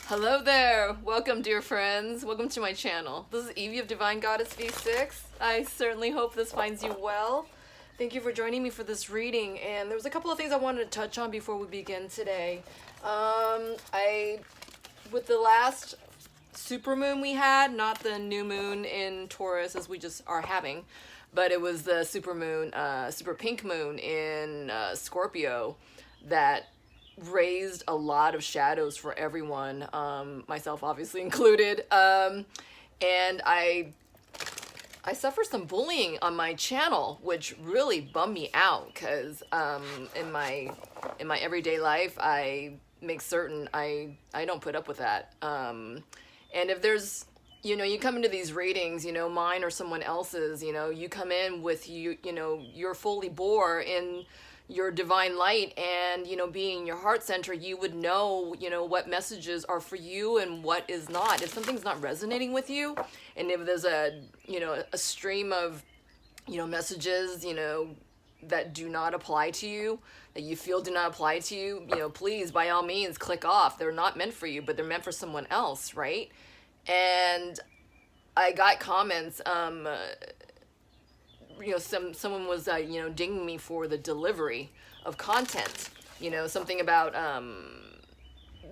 Hello there! Welcome, dear friends. Welcome to my channel. This is Evee of Divine Goddess V6. I certainly hope this finds you well. Thank you for joining me for this reading. And there was a couple of things I wanted to touch on before we begin today. With the last supermoon we had, not the new moon in Taurus as we just are having, but it was the supermoon, super pink moon in Scorpio that raised a lot of shadows for everyone, myself obviously included, and I suffer some bullying on my channel, which really bummed me out because in my everyday life I make certain I don't put up with that, and if there's, you come into these readings, mine or someone else's, you come in with you're fully bore in your divine light, and being your heart center, you would know what messages are for you and what is not. If something's not resonating with you, and if there's a stream of messages that do not apply to you, that you feel do not apply to you, please, by all means, click off. They're not meant for you, but they're meant for someone else, right? And I got comments, someone was dinging me for the delivery of content, something about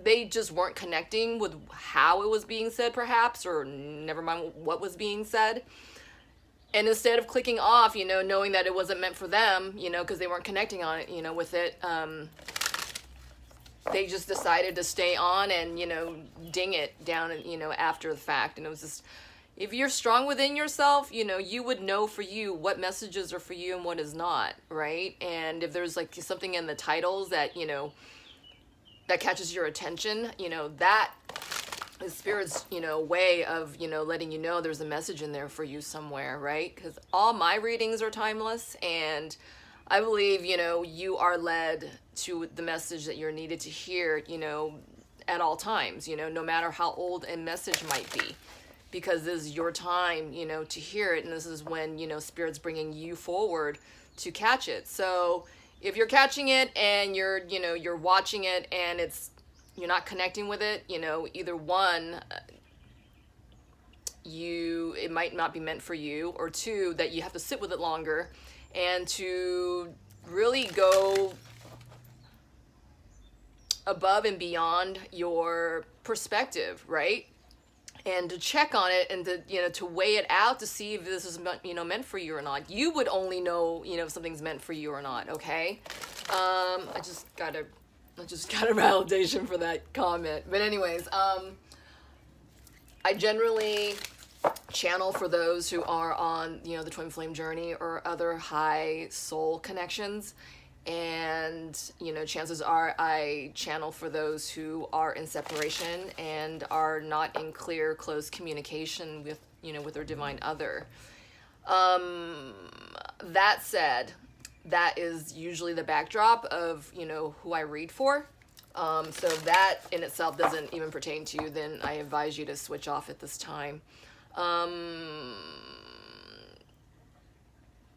they just weren't connecting with how it was being said, perhaps, or never mind what was being said. And instead of clicking off, knowing that it wasn't meant for them, because they weren't connecting on it, with it, they just decided to stay on and ding it down, after the fact. And it was just, if you're strong within yourself, you would know for you what messages are for you and what is not, right? And if there's like something in the titles that, that catches your attention, that is Spirit's, way of, letting you know there's a message in there for you somewhere, right? Because all my readings are timeless, and I believe, you are led to the message that you're needed to hear, at all times, no matter how old a message might be. Because this is your time, to hear it, and this is when, Spirit's bringing you forward to catch it. So if you're catching it and you're watching it and you're not connecting with it, either one, it might not be meant for you, or two, that you have to sit with it longer and to really go above and beyond your perspective, right? And to check on it and to to weigh it out to see if this is meant for you or not. You would only know if something's meant for you or not. Okay, I just got a validation for that comment. But anyways, I generally channel for those who are on the twin flame journey or other high soul connections. And chances are I channel for those who are in separation and are not in clear, close communication with with their divine other. That said, that is usually the backdrop of who I read for. So that in itself doesn't even pertain to you, then I advise you to switch off at this time.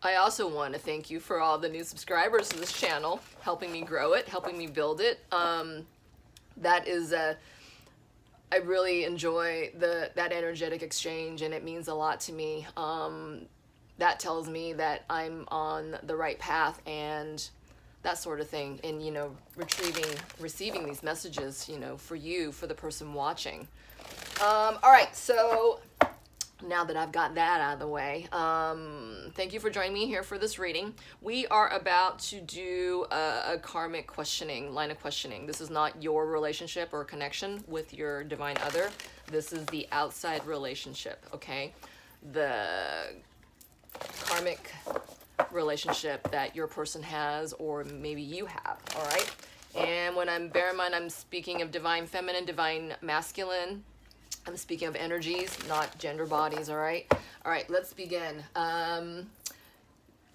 I also want to thank you for all the new subscribers to this channel, helping me grow it, helping me build it. That is I really enjoy that energetic exchange, and it means a lot to me. That tells me that I'm on the right path and that sort of thing, and receiving these messages, for you, for the person watching. All right, so now that I've got that out of the way, thank you for joining me here for this reading. We are about to do a karmic line of questioning. This is not your relationship or connection with your divine other. This is the outside relationship, okay? The karmic relationship that your person has, or maybe you have, all right? And bear in mind, I'm speaking of divine feminine, divine masculine. I'm speaking of energies, not gender bodies, all right? All right, let's begin. I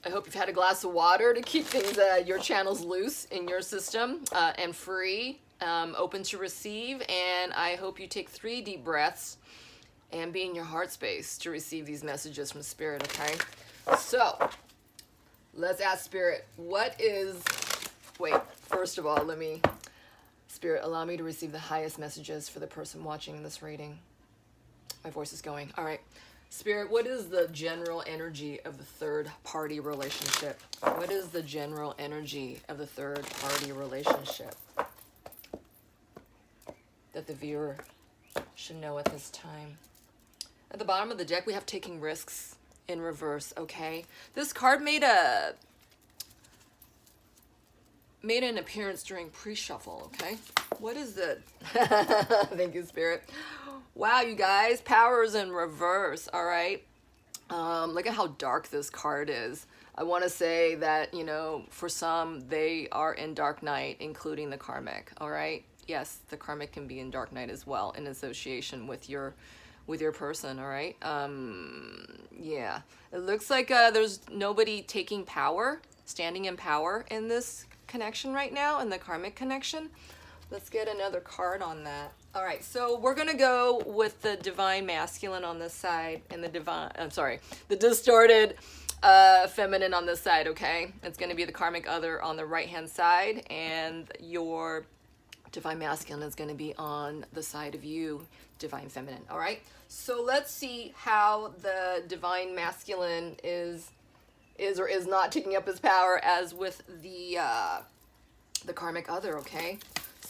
hope you've had a glass of water to keep things, your channels loose in your system, and free, open to receive. And I hope you take 3 deep breaths and be in your heart space to receive these messages from Spirit, okay? So, let's ask Spirit, first of all, Spirit, allow me to receive the highest messages for the person watching this reading. My voice is going. All right. Spirit, what is the general energy of the third party relationship? What is the general energy of the third party relationship that the viewer should know at this time? At the bottom of the deck, we have taking risks in reverse, okay? This card made an appearance during pre-shuffle, okay? What is it? Thank you, Spirit. Wow, you guys, power is in reverse, all right? Look at how dark this card is. I want to say that, you know, for some, they are in dark night, including the karmic, all right? Yes, the karmic can be in dark night as well, in association with your person, all right? Yeah, it looks like there's nobody taking power, standing in power in this connection right now, in the karmic connection. Let's get another card on that. All right, so we're gonna go with the divine masculine on this side and the distorted feminine on this side, okay? It's gonna be the karmic other on the right-hand side, and your divine masculine is gonna be on the side of you, divine feminine, all right? So let's see how the divine masculine is or is not taking up his power as with the karmic other, okay?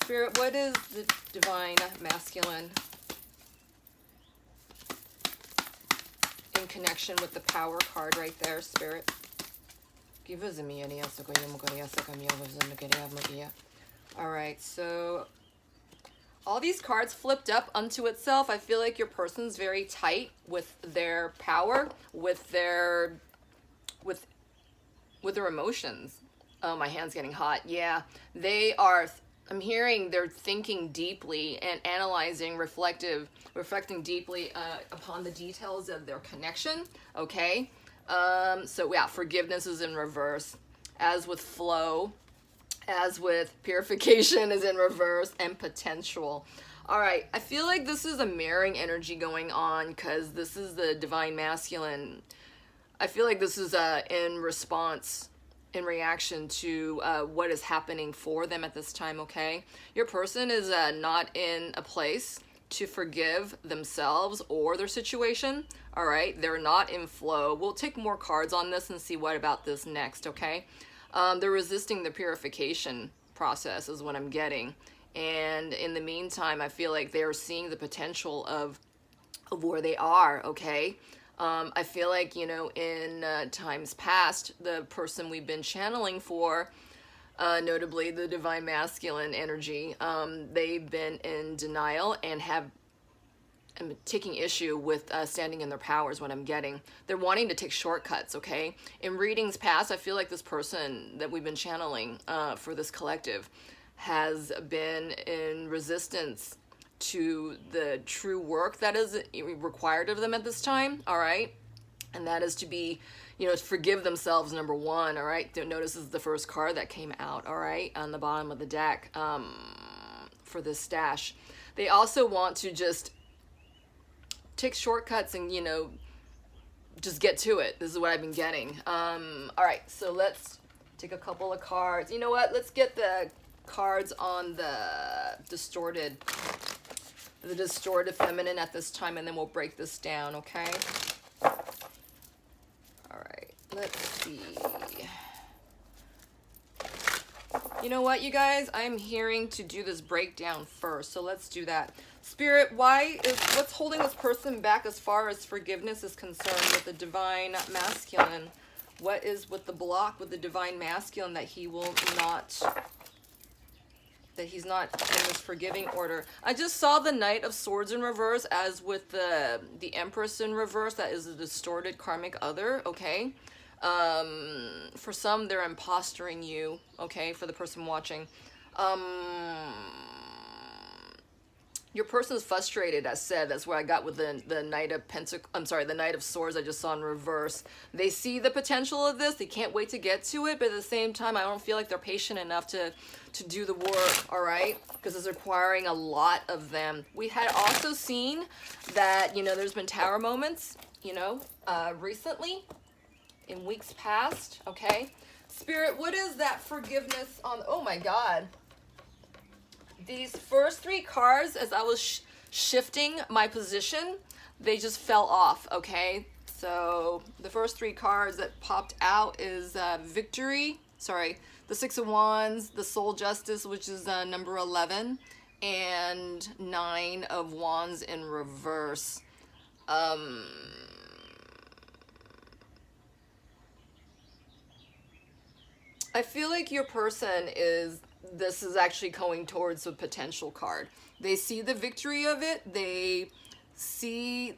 Spirit, what is the divine masculine in connection with the power card right there, Spirit? All right, so all these cards flipped up unto itself. I feel like your person's very tight with their power, with their emotions. Oh, my hand's getting hot. Yeah, they are. I'm hearing they're thinking deeply and analyzing, reflecting deeply upon the details of their connection. Okay, so yeah, forgiveness is in reverse, as with flow, as with purification is in reverse, and potential. All right, I feel like this is a mirroring energy going on because this is the divine masculine. I feel like this is in response, in reaction to what is happening for them at this time, okay? Your person is not in a place to forgive themselves or their situation, all right? They're not in flow. We'll take more cards on this and see what about this next, okay? They're resisting the purification process is what I'm getting. And in the meantime, I feel like they're seeing the potential of where they are, okay? I feel like, you know, in times past, the person we've been channeling for, notably the divine masculine energy, they've been in denial and have taking issue with standing in their power is what I'm getting. They're wanting to take shortcuts, okay? In readings past, I feel like this person that we've been channeling for this collective has been in resistance to the true work that is required of them at this time, all right? And that is to be, you know, to forgive themselves, number one, all right? Notice this is the first card that came out, all right, on the bottom of the deck for this stash. They also want to just take shortcuts and, you know, just get to it. This is what I've been getting. All right, so let's take a couple of cards. You know what? Let's get the cards on the distorted feminine at this time, and then we'll break this down, okay? All right, let's see. You know what, you guys? I'm hearing to do this breakdown first, so let's do that. Spirit, what's holding this person back as far as forgiveness is concerned with the divine masculine? What is with the block with the divine masculine that he's not in this forgiving order? I just saw the Knight of Swords in reverse, as with the Empress in reverse. That is a distorted karmic other, okay? For some, they're impostering you, okay, for the person watching. Your person is frustrated, as said. That's where I got with the Knight of the Knight of Swords I just saw in reverse. They see the potential of this. They can't wait to get to it, but at the same time, I don't feel like they're patient enough to do the work, all right? Because it's requiring a lot of them. We had also seen that, you know, there's been tower moments, you know, recently, in weeks past, okay? Spirit, what is that forgiveness on? Oh my God. these first three cards, as I was shifting my position, they just fell off, okay? So the first three cards that popped out is Victory, the Six of Wands, the Soul Justice, which is number 11, and Nine of Wands in reverse. I feel like your person this is actually going towards a potential card. They see the victory of it. They see,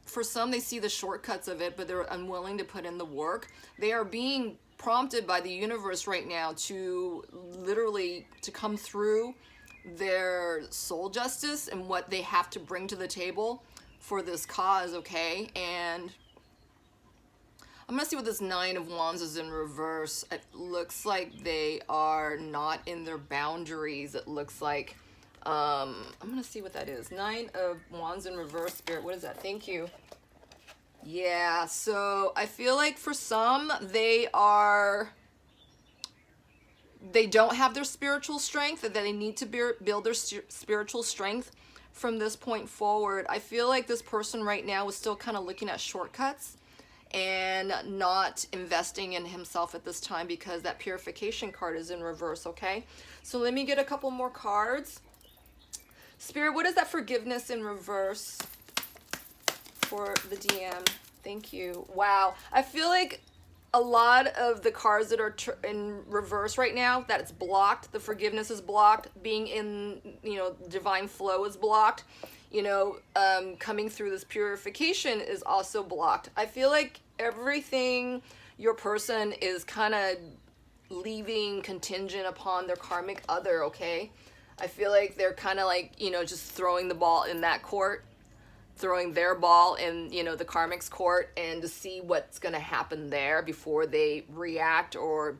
for some, they see the shortcuts of it, but they're unwilling to put in the work. They are being prompted by the universe right now to literally to come through their soul justice and what they have to bring to the table for this cause, okay? And I'm gonna see what this Nine of Wands is in reverse. It looks like they are not in their boundaries. It looks like, I'm gonna see what that is. Nine of Wands in reverse, Spirit, what is that? Thank you. Yeah, so I feel like for some, they don't have their spiritual strength, that they need to build their spiritual strength from this point forward. I feel like this person right now is still kind of looking at shortcuts and not investing in himself at this time because that purification card is in reverse, okay? So let me get a couple more cards. Spirit, what is that forgiveness in reverse for the DM? Thank you. Wow. I feel like a lot of the cards that are in reverse right now, that it's blocked. The forgiveness is blocked. Being in, divine flow is blocked. Coming through this purification is also blocked. I feel like everything your person is kind of leaving contingent upon their karmic other, okay? I feel like they're kind of like, just throwing the ball in that court, throwing their ball in, the karmic's court, and to see what's going to happen there before they react or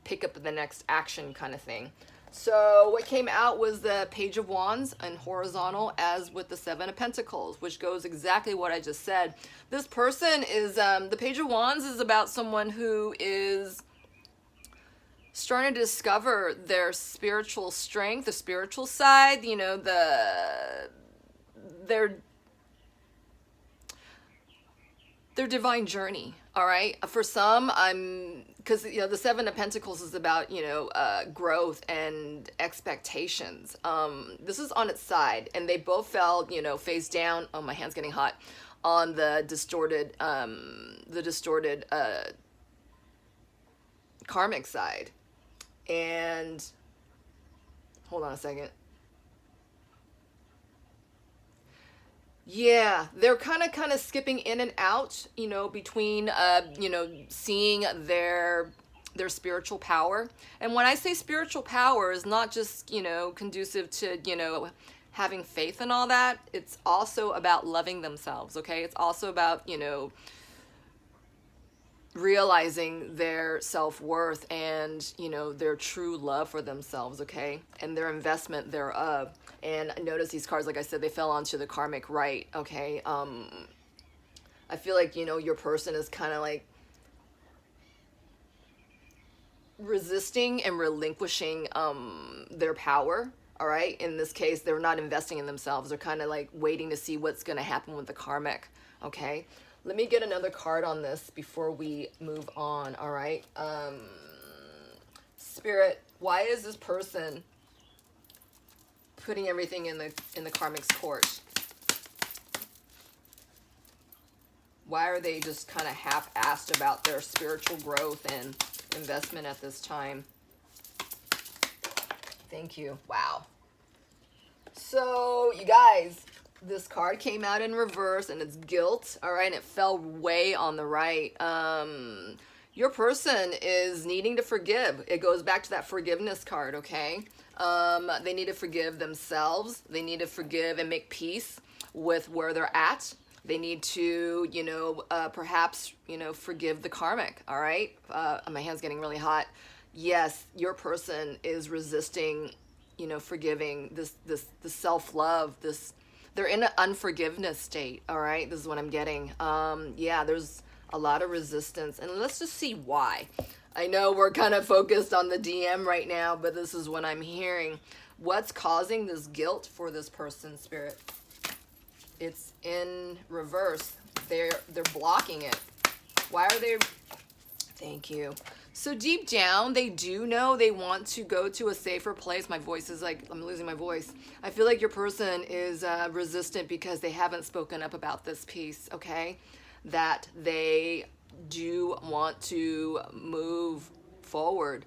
pick up the next action kind of thing. So what came out was the Page of Wands and horizontal, as with the Seven of Pentacles, which goes exactly what I just said. This person is, the Page of Wands is about someone who is starting to discover their spiritual strength, the spiritual side, their divine journey. All right. For some, because the Seven of Pentacles is about growth and expectations. This is on its side, and they both fell face down. Oh, my hand's getting hot. On the distorted karmic side. And hold on a second. Yeah, they're kind of skipping in and out, between, seeing their spiritual power. And when I say spiritual power, is not just, conducive to, having faith and all that. It's also about loving themselves, okay? It's also about, realizing their self-worth and, their true love for themselves, okay? And their investment thereof. And notice these cards, like I said, they fell onto the karmic right, okay? I feel like, your person is kind of like resisting and relinquishing their power, all right? In this case, they're not investing in themselves. They're kind of like waiting to see what's going to happen with the karmic, okay? Let me get another card on this before we move on, all right? Spirit, why is this person putting everything in the karmic's court? Why are they just kind of half-assed about their spiritual growth and investment at this time? Thank you. Wow. So, you guys, this card came out in reverse, and it's guilt, all right? And it fell way on the right. Your person is needing to forgive. It goes back to that forgiveness card, okay? They need to forgive themselves. They need to forgive and make peace with where they're at. They need to, perhaps, forgive the karmic, all right? My hand's getting really hot. Yes, your person is resisting, forgiving this self-love, they're in an unforgiveness state, all right? This is what I'm getting. Yeah, there's a lot of resistance, and let's just see why. I know we're kind of focused on the DM right now, but this is what I'm hearing. What's causing this guilt for this person, Spirit? It's in reverse. They're blocking it. Why are they? Thank you. So deep down, they do know they want to go to a safer place. My voice is like, I'm losing my voice. I feel like your person is resistant because they haven't spoken up about this piece, okay? That they do want to move forward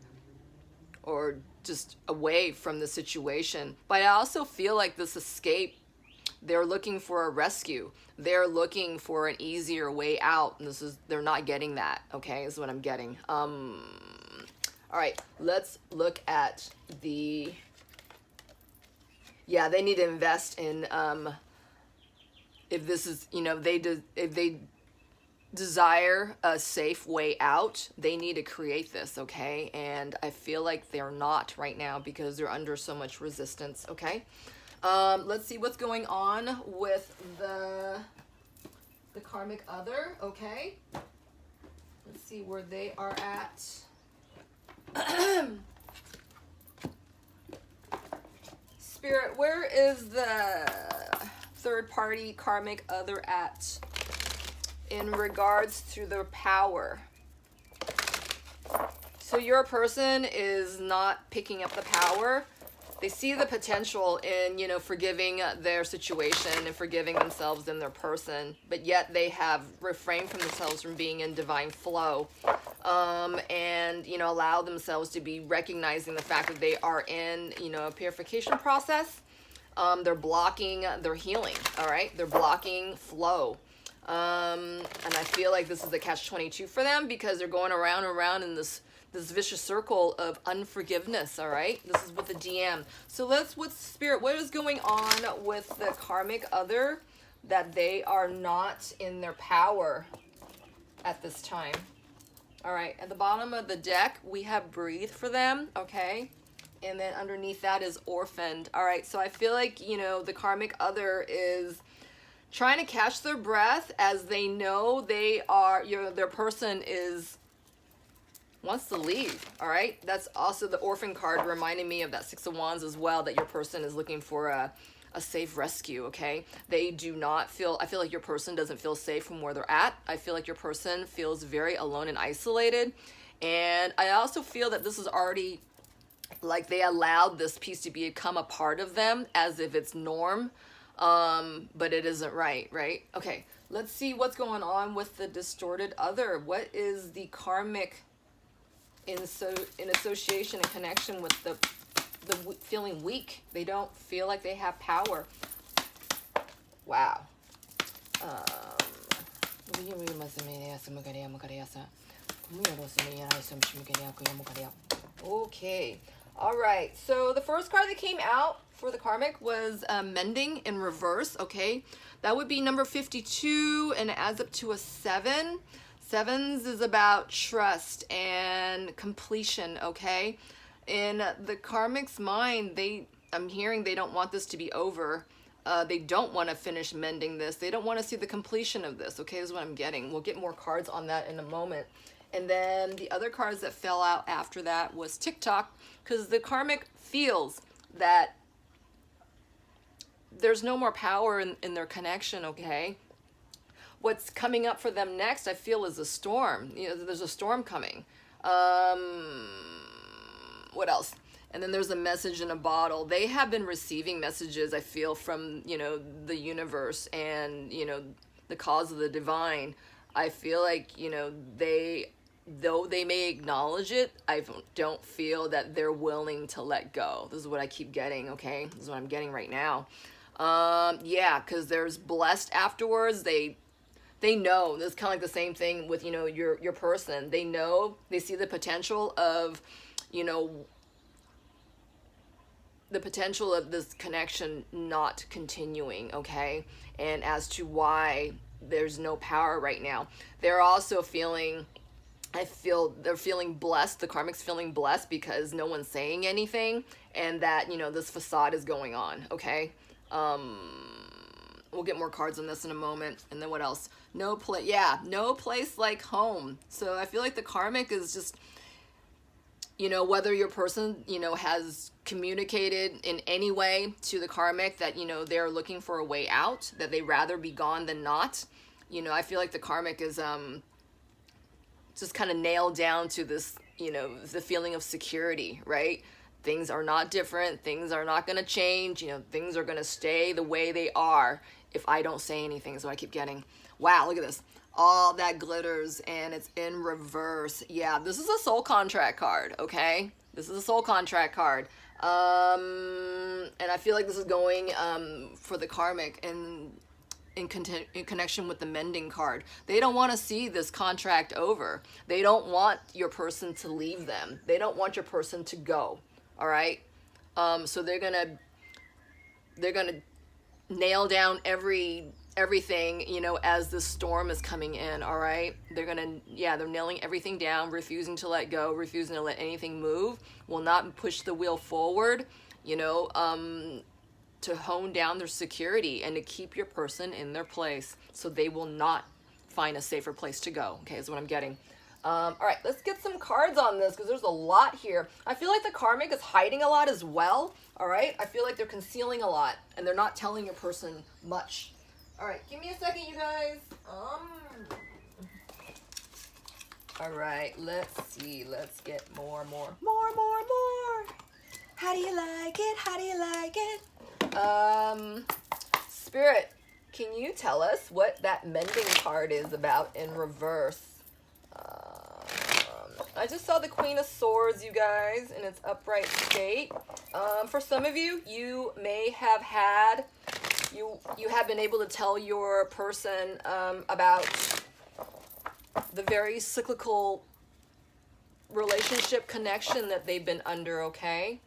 or just away from the situation. But I also feel like this escape, they're looking for a rescue. They're looking for an easier way out. And they're not getting that, okay, is what I'm getting. All right, let's look at the, yeah, they need to invest in, if this is, you know, if they desire a safe way out, they need to create this, okay? And I feel like they're not right now because they're under so much resistance, okay? Let's see what's going on with the karmic other, okay? Let's see where they are at. Spirit, where is the third party karmic other at in regards to their power? So your person is not picking up the power. They see the potential in, you know, forgiving their situation and forgiving themselves and their person, but yet they have refrained from themselves from being in divine flow, and, you know, allow themselves to be recognizing the fact that they are in, you know, a purification process. They're blocking their healing, all right? They're blocking flow. And I feel like this is a catch-22 for them because they're going around and around in this vicious circle of unforgiveness, all right? This is with the DM. So Spirit, what is going on with the karmic other that they are not in their power at this time? All right, at the bottom of the deck, we have breathe for them, okay? And then underneath that is orphaned. All right, so I feel like, you know, the karmic other is trying to catch their breath as they know they are, their person wants to leave, all right? That's also the orphan card reminding me of that Six of Wands as well, that your person is looking for a safe rescue, okay? They do not feel, I feel like your person doesn't feel safe from where they're at. I feel like your person feels very alone and isolated. And I also feel that this is already, like they allowed this piece to become a part of them as if it's norm, but it isn't right? Okay, let's see what's going on with the distorted other. What is the karmic in association and connection with the feeling weak? They don't feel like they have power. Wow. Okay. All right. So the first card that came out for the karmic was Mending in reverse. Okay. That would be number 52, and it adds up to a 7. Sevens is about trust and completion, okay? In the karmic's mind, I'm hearing they don't want this to be over. They don't want to finish mending this. They don't want to see the completion of this, okay, is what I'm getting. We'll get more cards on that in a moment. And then the other cards that fell out after that was TikTok, because the karmic feels that there's no more power in their connection, okay? What's coming up for them next, I feel, is a storm. You know, there's a storm coming. What else? And then there's a message in a bottle. They have been receiving messages, I feel, from, you know, the universe and, you know, the cause of the divine. I feel like, you know, though they may acknowledge it, I don't feel that they're willing to let go. This is what I keep getting, okay? This is what I'm getting right now. Yeah, because there's blessed afterwards. They know, this is kind of like the same thing with, you know, your person. They know, they see the potential of, you know, the potential of this connection not continuing, okay? And as to why there's no power right now. They're also feeling, they're feeling blessed. The karmic's feeling blessed because no one's saying anything, and that, you know, this facade is going on, okay? We'll get more cards on this in a moment. And then what else? No place like home. So I feel like the karmic is just, You know, whether your person, you know, has communicated in any way to the karmic that, you know, they're looking for a way out, that they rather be gone than not. You know, I feel like the karmic is just kind of nailed down to this, you know, the feeling of security, right? Things are not different. Things are not going to change. You know, things are going to stay the way they are if I don't say anything, is what I keep getting. Wow, look at this. All that glitters, and it's in reverse. Yeah, this is a soul contract card, okay? This is a soul contract card. And I feel like this is going for the karmic and in connection with the Mending card. They don't want to see this contract over. They don't want your person to leave them. They don't want your person to go, all right? So they're gonna nail down everything, you know, as the storm is coming in, all right? They're nailing everything down, refusing to let go, refusing to let anything move, will not push the wheel forward, you know, to hone down their security and to keep your person in their place so they will not find a safer place to go, okay, is what I'm getting. All right, let's get some cards on this because there's a lot here. I feel like the karmic is hiding a lot as well, all right? I feel like they're concealing a lot and they're not telling your person much. All right, give me a second, you guys. All right, let's see. Let's get more. How do you like it? How do you like it? Spirit, can you tell us what that Mending card is about in reverse? I just saw the Queen of Swords, you guys, in its upright state. For some of you, you may have had, you have been able to tell your person about the very cyclical relationship connection that they've been under, okay?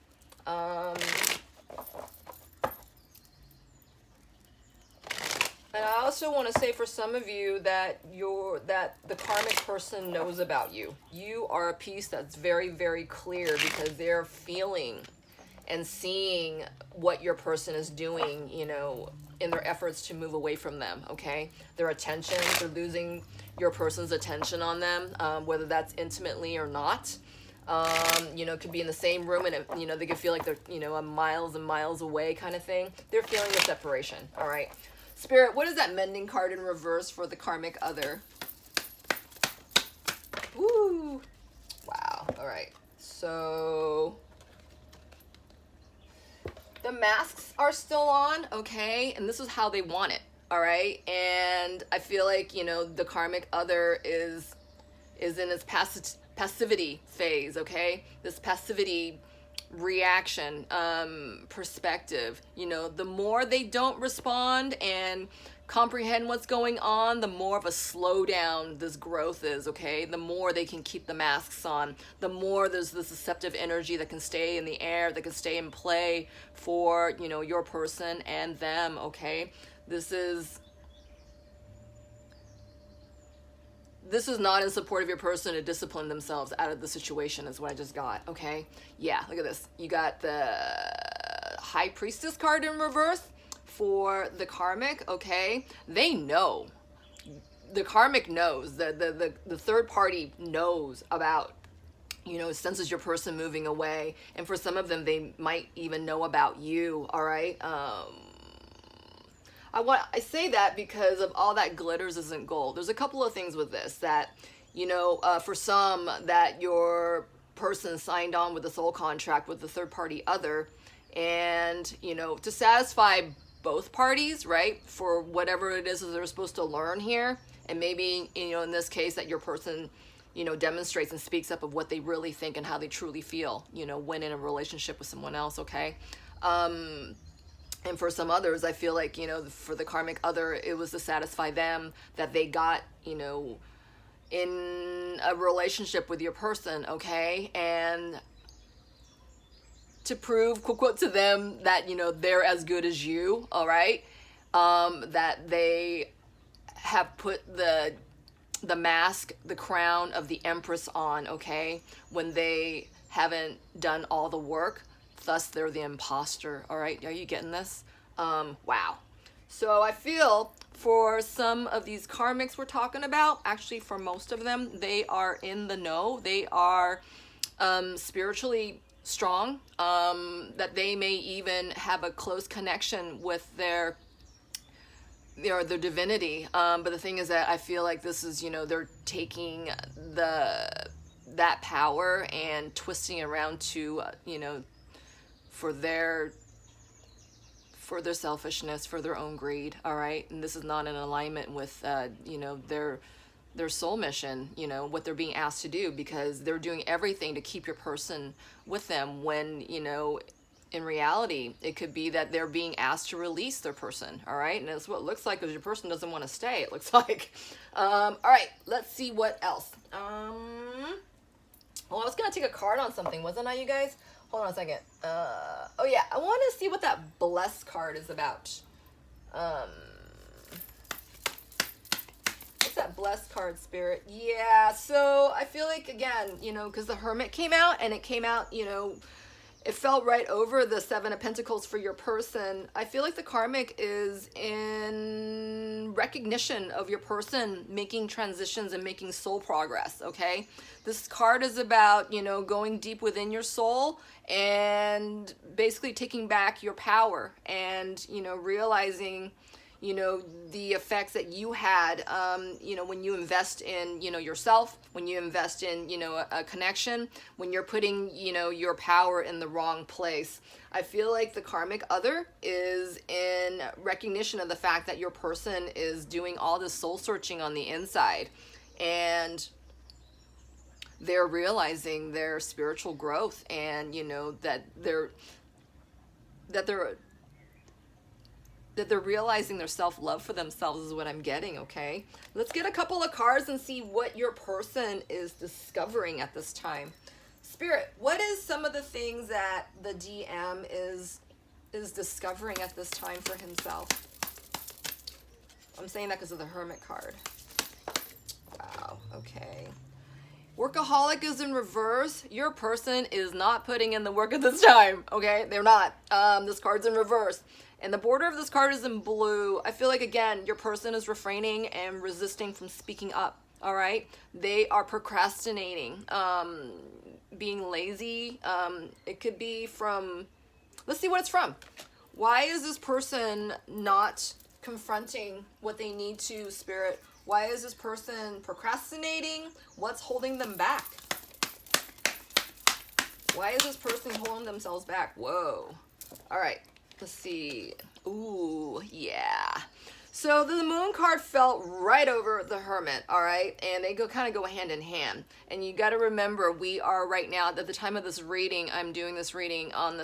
And I also want to say for some of you that the karmic person knows about you. You are a piece that's very, very clear because they're feeling and seeing what your person is doing, you know, in their efforts to move away from them, okay? Their attention, they're losing your person's attention on them, whether that's intimately or not. You know, it could be in the same room and, you know, they could feel like they're, you know, miles and miles away kind of thing. They're feeling the separation, all right? Spirit, what is that Mending card in reverse for the karmic other? Woo! Wow. All right. So the masks are still on, okay? And this is how they want it, all right? And I feel like, you know, the karmic other is in its passivity phase, okay? This passivity reaction perspective. You know, the more they don't respond and comprehend what's going on, the more of a slowdown this growth is, okay? The more they can keep the masks on, the more there's this deceptive energy that can stay in the air, that can stay in play for, you know, your person and them, okay? This is not in support of your person to discipline themselves out of the situation is what I just got, okay? Yeah, look at this. You got the High Priestess card in reverse for the karmic, okay? They know. The karmic knows. The third party knows about, you know, senses your person moving away. And for some of them, they might even know about you, all right? I say that because of all that glitters isn't gold. There's a couple of things with this that, you know, for some that your person signed on with the soul contract with the third party other, and, you know, to satisfy both parties, right, for whatever it is that they're supposed to learn here, and maybe, you know, in this case that your person, you know, demonstrates and speaks up of what they really think and how they truly feel, you know, when in a relationship with someone else, okay? And for some others, I feel like, you know, for the karmic other, it was to satisfy them that they got, you know, in a relationship with your person, okay? And to prove, quote, quote, to them that, you know, they're as good as you, all right? That they have put the mask, the crown of the Empress on, okay? When they haven't done all the work. Thus, they're the imposter, all right? Are you getting this? Wow. So I feel for some of these karmics we're talking about, actually for most of them, they are in the know. They are spiritually strong, that they may even have a close connection with their divinity. But the thing is that I feel like this is, they're taking that power and twisting it around to, for their selfishness, for their own greed. All right. And this is not in alignment with, their soul mission, what they're being asked to do, because they're doing everything to keep your person with them when, in reality, it could be that they're being asked to release their person. All right. And that's what it looks like, because your person doesn't want to stay, it looks like. All right. Let's see what else. Well, I was going to take a card on something, wasn't I, you guys? Hold on a second. Oh yeah. I want to see what that blessed card is about. What's that blessed card, Spirit? Yeah. So I feel like, again, because the Hermit came out, and it came out, it fell right over the Seven of Pentacles for your person. I feel like the Karmic is in recognition of your person making transitions and making soul progress, okay? This card is about, going deep within your soul and basically taking back your power and, realizing, the effects that you had, when you invest in, yourself, when you invest in, a connection, when you're putting, your power in the wrong place. I feel like the karmic other is in recognition of the fact that your person is doing all this soul searching on the inside, and they're realizing their spiritual growth, and, that they're realizing their self-love for themselves is what I'm getting, okay? Let's get a couple of cards and see what your person is discovering at this time. Spirit, what is some of the things that the DM is discovering at this time for himself? I'm saying that because of the Hermit card. Wow, okay. Workaholic is in reverse. Your person is not putting in the work at this time, okay? They're not. This card's in reverse. And the border of this card is in blue. I feel like, again, your person is refraining and resisting from speaking up, all right? They are procrastinating, being lazy. It could be from, let's see what it's from. Why is this person not confronting what they need to, Spirit? Why is this person procrastinating? What's holding them back? Why is this person holding themselves back? Whoa. All right. Let's see. Ooh, yeah. So the moon card fell right over the Hermit, all right? And they kind of go hand in hand. And you got to remember, we are right now, at the time of this reading, I'm doing this reading on the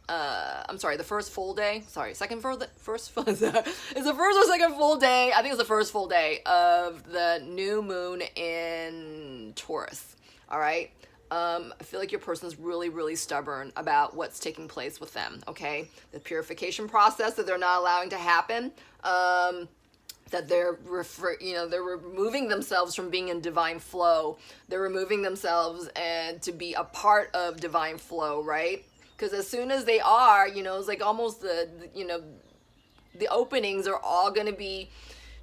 the first full day. Sorry, is it the first or second full day? I think it's the first full day of the new moon in Taurus, all right? I feel like your person's really, really stubborn about what's taking place with them, okay? The purification process that they're not allowing to happen, that they're removing themselves from being in divine flow. They're removing themselves and to be a part of divine flow, right? Because as soon as they are, it's like almost the openings are all going to be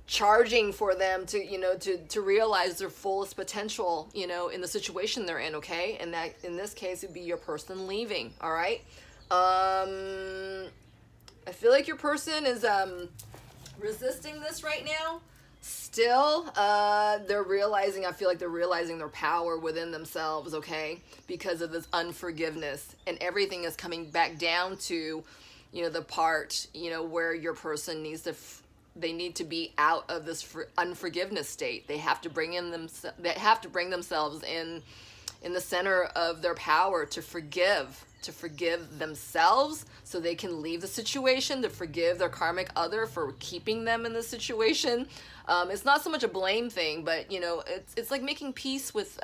charging for them to realize their fullest potential, in the situation they're in, okay? And that, in this case, would be your person leaving, all right? I feel like your person is resisting this right now. Still, I feel like they're realizing their power within themselves, okay? Because of this unforgiveness. And everything is coming back down to, the part, where your person needs to... They need to be out of this unforgiveness state. They have to bring themselves in the center of their power to forgive themselves so they can leave the situation, to forgive their karmic other for keeping them in the situation. It's not so much a blame thing, but it's like making peace with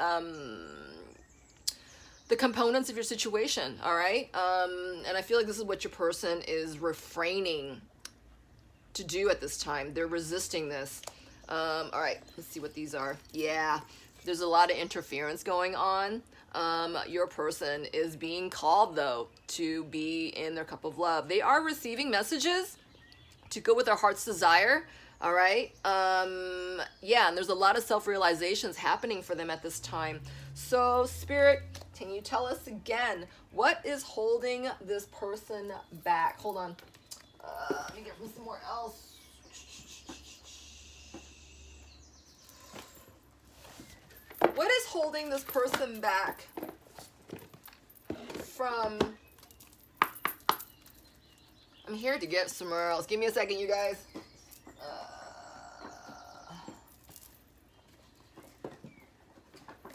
the components of your situation, all right? And I feel like this is what your person is refraining to do at this time. They're resisting this. All right, let's see what these are. Yeah, there's a lot of interference going on. Your person is being called, though, to be in their cup of love. They are receiving messages to go with their heart's desire, all right? Yeah, and there's a lot of self-realizations happening for them at this time. So Spirit, can you tell us again, what is holding this person back? Hold on. Let me get from somewhere else. What is holding this person back from... I'm here to get somewhere else. Give me a second, you guys.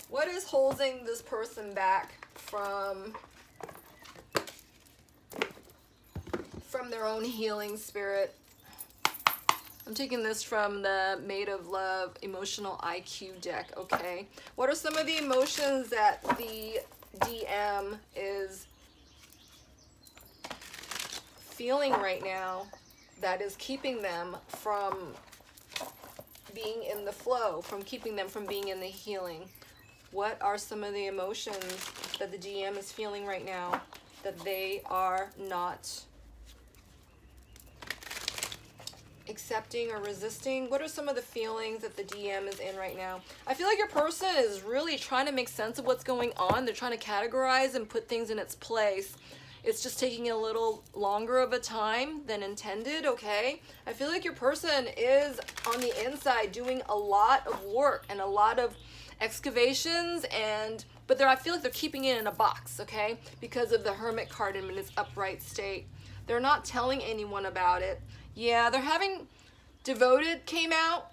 What is holding this person back from their own healing, Spirit? I'm taking this from the Made of Love Emotional IQ deck, okay? What are some of the emotions that the DM is feeling right now that is keeping them from being in the flow, from keeping them from being in the healing? What are some of the emotions that the DM is feeling right now that they are not accepting or resisting? What are some of the feelings that the DM is in right now? I feel like your person is really trying to make sense of what's going on. They're trying to categorize and put things in its place. It's just taking a little longer of a time than intended, okay? I feel like your person is on the inside doing a lot of work and a lot of excavations, but I feel like they're keeping it in a box, okay? Because of the Hermit card in its upright state. They're not telling anyone about it. Yeah, they're having... Devoted came out.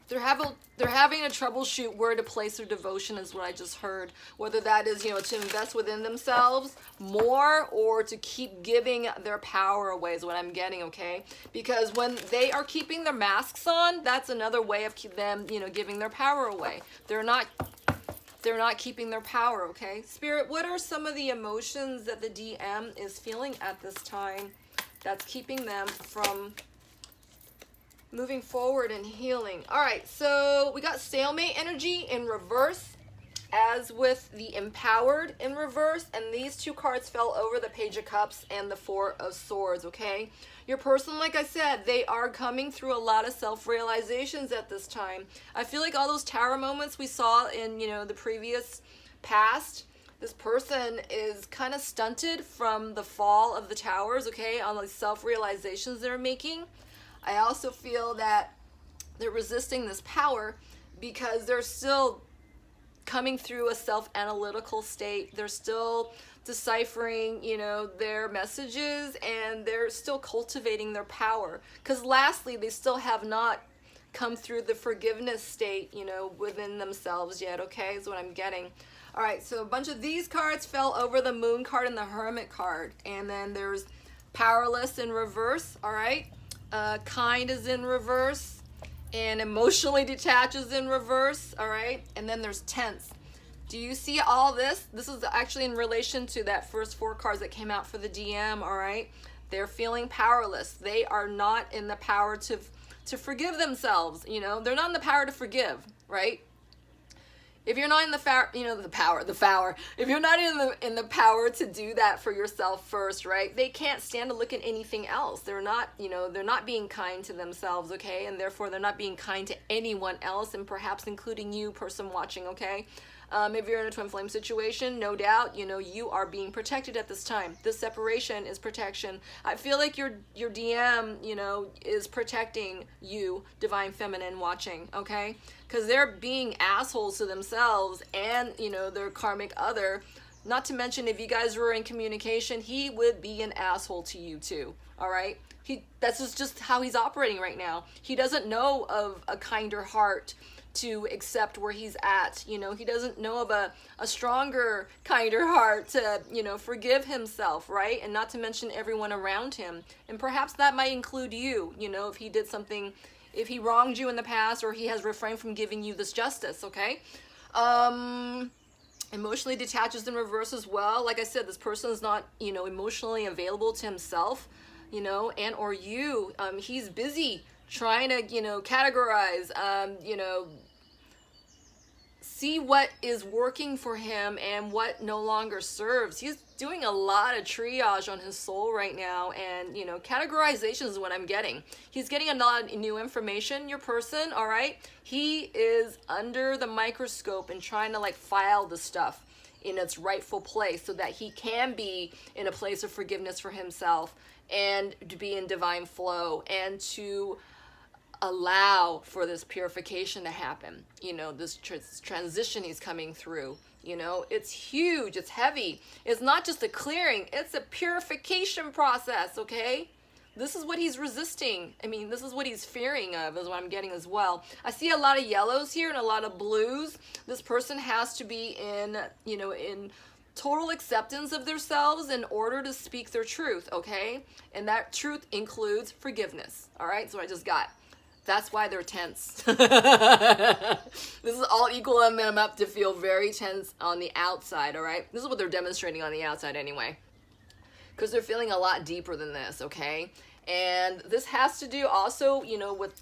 They're having a troubleshoot where to place their devotion is what I just heard. Whether that is, to invest within themselves more or to keep giving their power away is what I'm getting, okay? Because when they are keeping their masks on, that's another way of them, giving their power away. They're not keeping their power, okay? Spirit, what are some of the emotions that the DM is feeling at this time that's keeping them from moving forward and healing? All right, so we got stalemate energy in reverse, as with the empowered in reverse, and these two cards fell over, the Page of Cups and the Four of Swords, okay? Your person, like I said, they are coming through a lot of self-realizations at this time. I feel like all those tower moments we saw in, the previous past, this person is kind of stunted from the fall of the towers, okay, on the self-realizations they're making. I also feel that they're resisting this power because they're still coming through a self-analytical state. They're still deciphering, their messages, and they're still cultivating their power. Because lastly, they still have not come through the forgiveness state, within themselves yet, okay, is what I'm getting. All right, so a bunch of these cards fell over, the Moon card and the Hermit card. And then there's Powerless in reverse, all right? Kind is in reverse, and emotionally detached is in reverse, all right? And then there's tense. Do you see all this? This is actually in relation to that first four cards that came out for the DM, all right? They're feeling powerless. They are not in the power to forgive themselves, They're not in the power to forgive, right? If you're not in the if you're not in the power to do that for yourself first, right? They can't stand to look at anything else. They're not, they're not being kind to themselves, okay? And therefore they're not being kind to anyone else, and perhaps including you, person watching, okay? If you're in a twin flame situation, no doubt, you are being protected at this time. This separation is protection. I feel like your DM, is protecting you, Divine Feminine watching, okay? Because they're being assholes to themselves and, their karmic other. Not to mention, if you guys were in communication, he would be an asshole to you too, all right? That's just how he's operating right now. He doesn't know of a kinder heart to accept where he's at. He doesn't know of a stronger, kinder heart to, forgive himself, right? And not to mention everyone around him. And perhaps that might include you, if he did something, if he wronged you in the past, or he has refrained from giving you this justice, okay? Emotionally detaches in reverse as well. Like I said, this person is not, emotionally available to himself, and or you. He's busy trying to, categorize, see what is working for him and what no longer serves. doing a lot of triage on his soul right now, and you know, categorization is what I'm getting. He's getting a lot of new information, your person, all right? He is under the microscope and trying to like file the stuff in its rightful place so that he can be in a place of forgiveness for himself and to be in divine flow and to allow for this purification to happen. You know, this transition he's coming through, you know, it's huge, it's heavy. It's not just a clearing, it's a purification process, okay? This is what he's resisting. I mean, this is what he's fearing of, is what I'm getting as well. I see a lot of yellows here and a lot of blues. This person has to be in, you know, in total acceptance of themselves in order to speak their truth, okay? And that truth includes forgiveness, all right? So I just got. That's why they're tense. This is all equal them up to feel very tense on the outside, all right? This is what they're demonstrating on the outside anyway. Because they're feeling a lot deeper than this, okay? And this has to do also, you know, with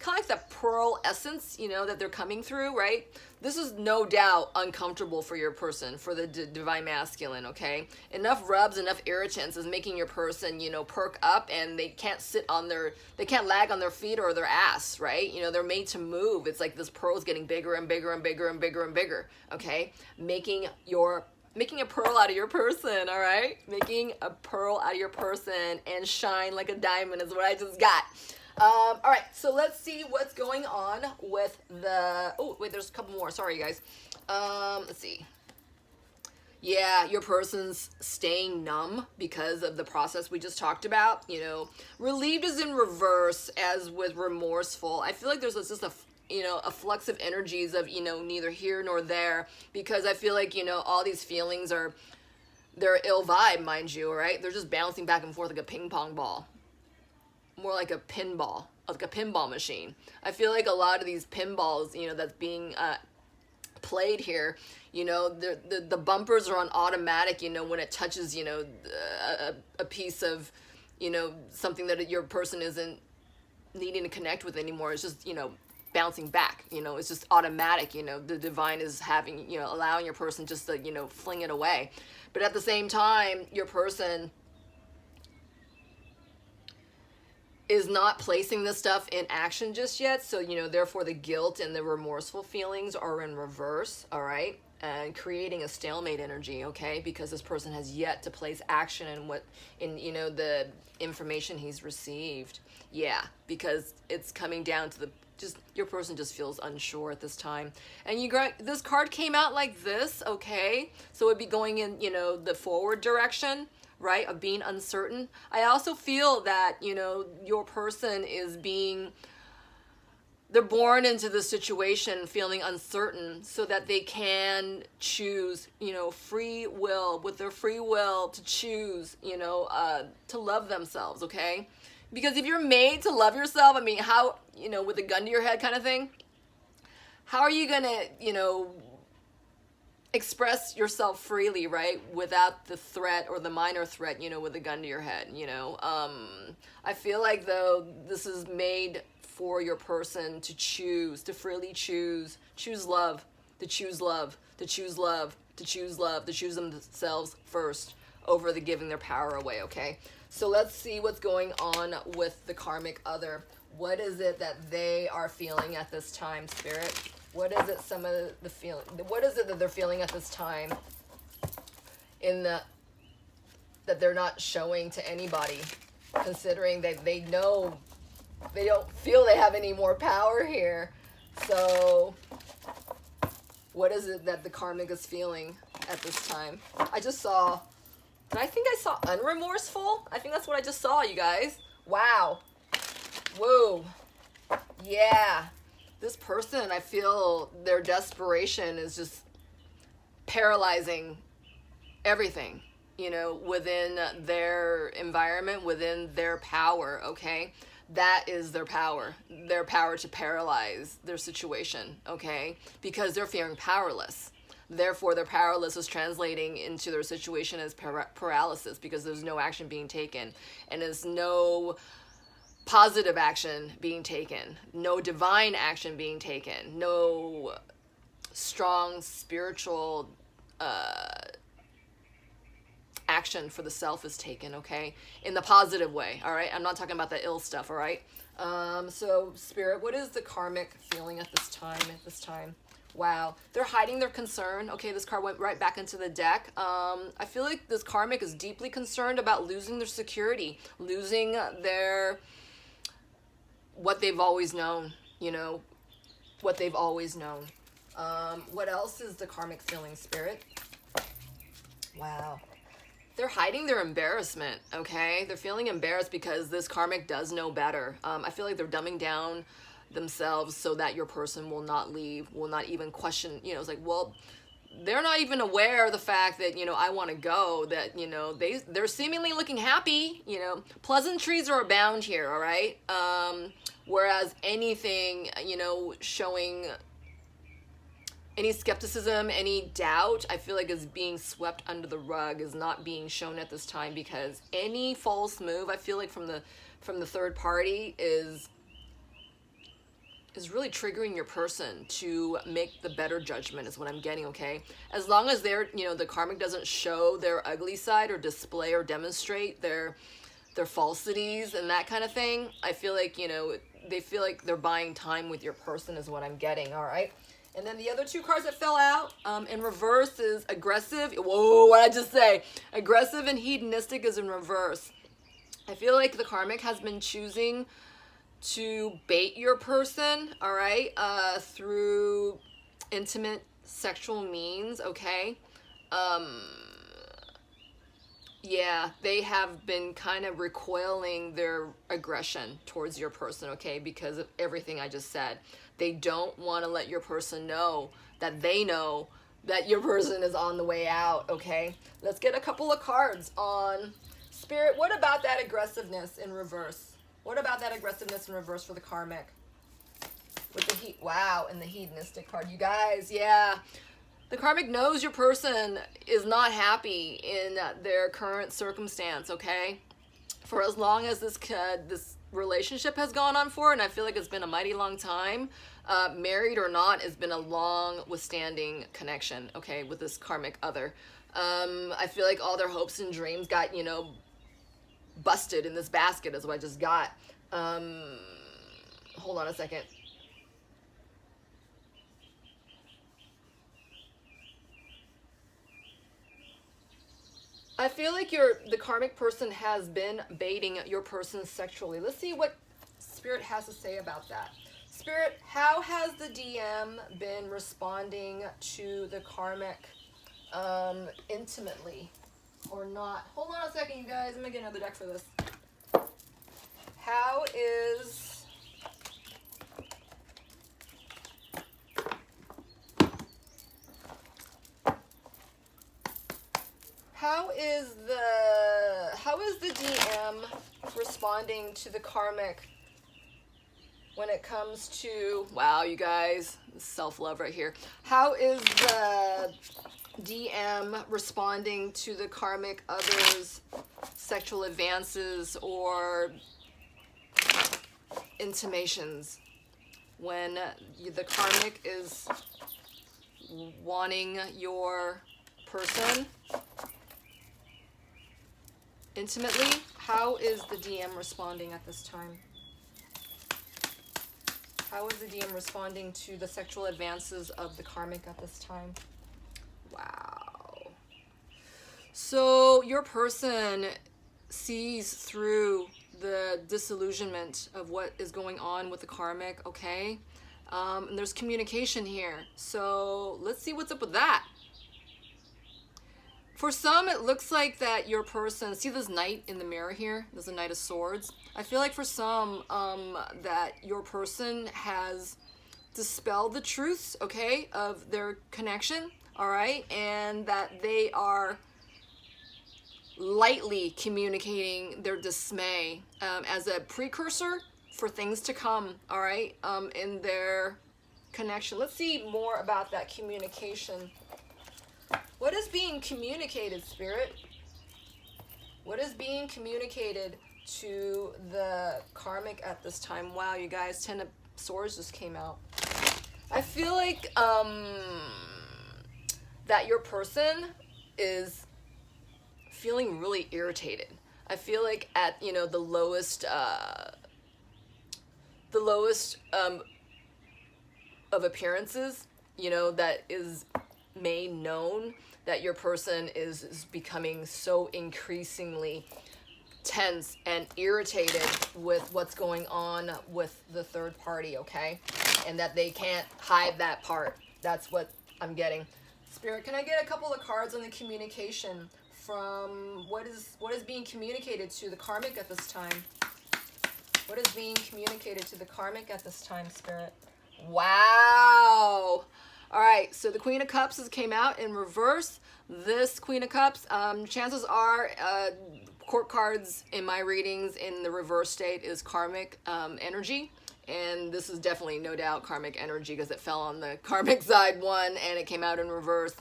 kind of like the pearl essence, you know, that they're coming through, right? This is no doubt uncomfortable for your person, for the divine masculine, okay? Enough rubs, enough irritants is making your person, you know, perk up, and they can't sit on they can't lag on their feet or their ass, right? You know, they're made to move. It's like this pearl's getting bigger and bigger and bigger and bigger and bigger, okay? Making a pearl out of your person, all right? Making a pearl out of your person and shine like a diamond is what I just got. All right, so let's see what's going on with the, oh, wait, there's a couple more. Sorry, you guys. Let's see. Yeah, your person's staying numb because of the process we just talked about. You know, relieved is in reverse, as with remorseful. I feel like there's just a flux of energies of, you know, neither here nor there, because I feel like, you know, all these feelings they're ill vibe, mind you, right? They're just bouncing back and forth like a ping pong ball. More like a pinball, like a pinball machine. I feel like a lot of these pinballs, you know, that's being played here, you know, the bumpers are on automatic, you know, when it touches, you know, a piece of, you know, something that your person isn't needing to connect with anymore. It's just, you know, bouncing back, you know, it's just automatic, you know, the divine is having, you know, allowing your person just to, you know, fling it away. But at the same time, your person is not placing this stuff in action just yet. So, you know, therefore the guilt and the remorseful feelings are in reverse, all right? And creating a stalemate energy, okay? Because this person has yet to place action in you know, the information he's received. Yeah, because it's coming down to your person just feels unsure at this time. And this card came out like this, okay? So it'd be going in, you know, the forward direction, right, of being uncertain. I also feel that, you know, your person they're born into the situation feeling uncertain so that they can choose, you know, free will, with their free will to choose, you know, to love themselves, okay? Because if you're made to love yourself, I mean, how, you know, with a gun to your head kind of thing, how are you gonna, you know, express yourself freely, right, without the threat or the minor threat, you know, with a gun to your head, you know? I feel like, though, this is made for your person to choose, to freely choose love, to choose love, to choose love, to choose love, to choose themselves first over the giving their power away, okay? So let's see what's going on with the karmic other. What is it that they are feeling at this time, Spirit? What is it, some of the feeling? What is it that they're feeling at this time that they're not showing to anybody, considering that they know they don't feel they have any more power here? So what is it that the karmic is feeling at this time? I think I saw unremorseful. I think that's what I just saw, you guys. Wow. Whoa. Yeah. This person, I feel their desperation is just paralyzing everything, you know, within their environment, within their power, okay? That is their power to paralyze their situation, okay? Because they're feeling powerless. Therefore, their powerless is translating into their situation as paralysis, because there's no action being taken, and there's no positive action being taken, no divine action being taken, no strong spiritual action for the self is taken, okay? In the positive way, all right? I'm not talking about the ill stuff, all right? So Spirit, what is the karmic feeling at this time? Wow, they're hiding their concern. Okay, this card went right back into the deck. I feel like this karmic is deeply concerned about losing their security, losing what they've always known, what they've always known. What else is the karmic feeling, Spirit? Wow. They're hiding their embarrassment, okay? They're feeling embarrassed because this karmic does know better. I feel like they're dumbing down themselves so that your person will not leave, will not even question, it's like, well, they're not even aware of the fact that, I want to go, that, they're seemingly looking happy, pleasantries are abound here, all right? Whereas anything, showing any skepticism, any doubt, I feel like is being swept under the rug, is not being shown at this time, because any false move, I feel like from the third party is really triggering your person to make the better judgment, is what I'm getting, okay? As long as they're, the karmic doesn't show their ugly side or display or demonstrate their falsities and that kind of thing, I feel like, they feel like they're buying time with your person, is what I'm getting, all right? And then the other two cards that fell out in reverse is aggressive. Whoa, what did I just say? Aggressive and hedonistic is in reverse. I feel like the karmic has been choosing to bait your person, all right, through intimate sexual means, okay? Yeah, they have been kind of recoiling their aggression towards your person, okay, because of everything I just said. They don't want to let your person know that they know that your person is on the way out, okay? Let's get a couple of cards on Spirit. What about that aggressiveness in reverse? What about that aggressiveness in reverse for the karmic? With the heat, wow, and the hedonistic card. You guys, yeah. The karmic knows your person is not happy in their current circumstance, okay? For as long as this relationship has gone on for, and I feel like it's been a mighty long time, married or not, it's been a long withstanding connection, okay, with this karmic other. I feel like all their hopes and dreams got, busted in this basket, is what I just got. Hold on a second. I feel like the karmic person has been baiting your person sexually. Let's see what Spirit has to say about that. Spirit, how has the DM been responding to the karmic intimately or not? Hold on a second, you guys. I'm going to get another deck for this. How is... How is the DM responding to the karmic when it comes to, wow, you guys, self-love right here. How is the DM responding to the karmic other's sexual advances or intimations when the karmic is wanting your person intimately? How is the DM responding at this time? How is the DM responding to the sexual advances of the karmic at this time? Wow. So your person sees through the disillusionment of what is going on with the karmic, okay? And there's communication here. So let's see what's up with that. For some, it looks like that your person, see this knight in the mirror here? There's a knight of swords. I feel like for some, that your person has dispelled the truths, okay, of their connection, all right? And that they are lightly communicating their dismay as a precursor for things to come, all right, in their connection. Let's see more about that communication. What is being communicated, Spirit? What is being communicated to the karmic at this time? Wow, you guys, 10 of Swords just came out. I feel like that your person is feeling really irritated. I feel like at, you know, the lowest of appearances, you know, that is made known, that your person is becoming so increasingly tense and irritated with what's going on with the third party, okay? And that they can't hide that part. That's what I'm getting. Spirit, can I get a couple of cards on the communication from what is being communicated to the karmic at this time? What is being communicated to the karmic at this time, Spirit? Wow. All right, so the Queen of Cups came out in reverse. This Queen of Cups, chances are court cards in my readings in the reverse state is karmic energy. And this is definitely, no doubt, karmic energy because it fell on the karmic side one and it came out in reverse.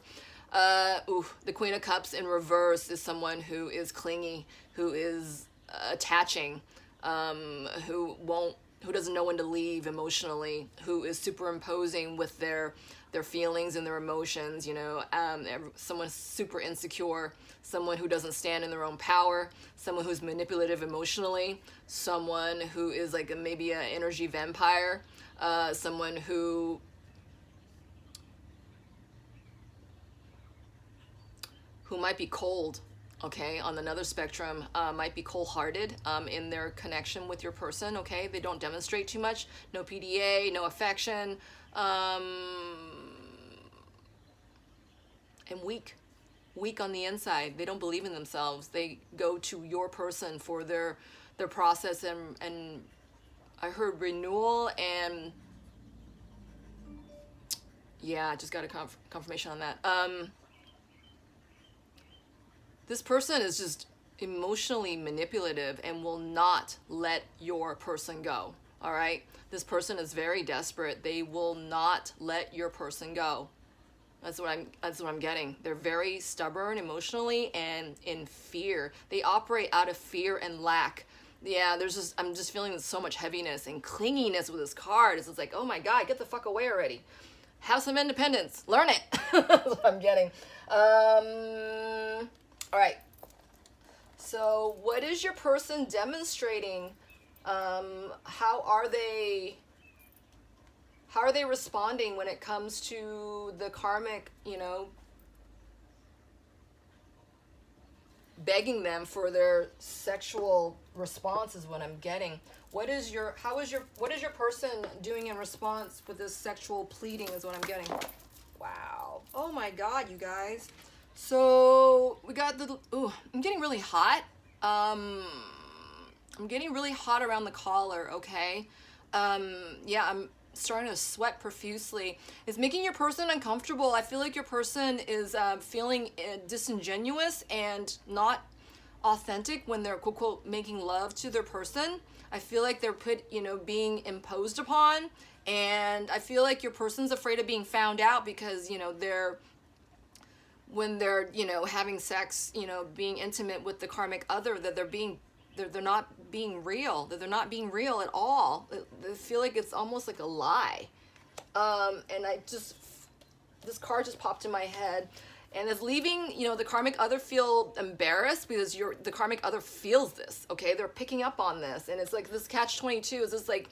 The Queen of Cups in reverse is someone who is clingy, who is attaching, who doesn't know when to leave emotionally, who is superimposing with their feelings and their emotions, you know, someone super insecure, someone who doesn't stand in their own power, someone who's manipulative emotionally, someone who is like maybe an energy vampire, someone who might be cold, okay, on another spectrum, might be cold-hearted in their connection with your person, okay? They don't demonstrate too much, no PDA, no affection, and weak on the inside. They don't believe in themselves. They go to your person for their process, and I heard renewal, and yeah, I just got a confirmation on that. This person is just emotionally manipulative and will not let your person go, all right? This person is very desperate. They will not let your person go. That's what I'm getting. They're very stubborn emotionally and in fear. They operate out of fear and lack. Yeah, I'm just feeling so much heaviness and clinginess with this card. It's like, oh my God, get the fuck away already. Have some independence. Learn it. That's what I'm getting. All right. So what is your person demonstrating? How are they responding when it comes to the karmic, you know, begging them for their sexual response is what I'm getting. What is your person doing in response with this sexual pleading is what I'm getting. Wow. Oh my God, you guys. So we got I'm getting really hot. I'm getting really hot around the collar, okay? Yeah, I'm starting to sweat profusely. It's making your person uncomfortable. I feel like your person is feeling disingenuous and not authentic when they're quote quote making love to their person. I feel like they're being imposed upon, and I feel like your person's afraid of being found out because, you know, when they're, you know, having sex, you know, being intimate with the karmic other, that they're not being real, that they're not being real at all. They feel like it's almost like a lie. And this card just popped in my head, and it's leaving, you know, the karmic other feel embarrassed because the karmic other feels this, okay? They're picking up on this, and it's like this catch-22 is just like,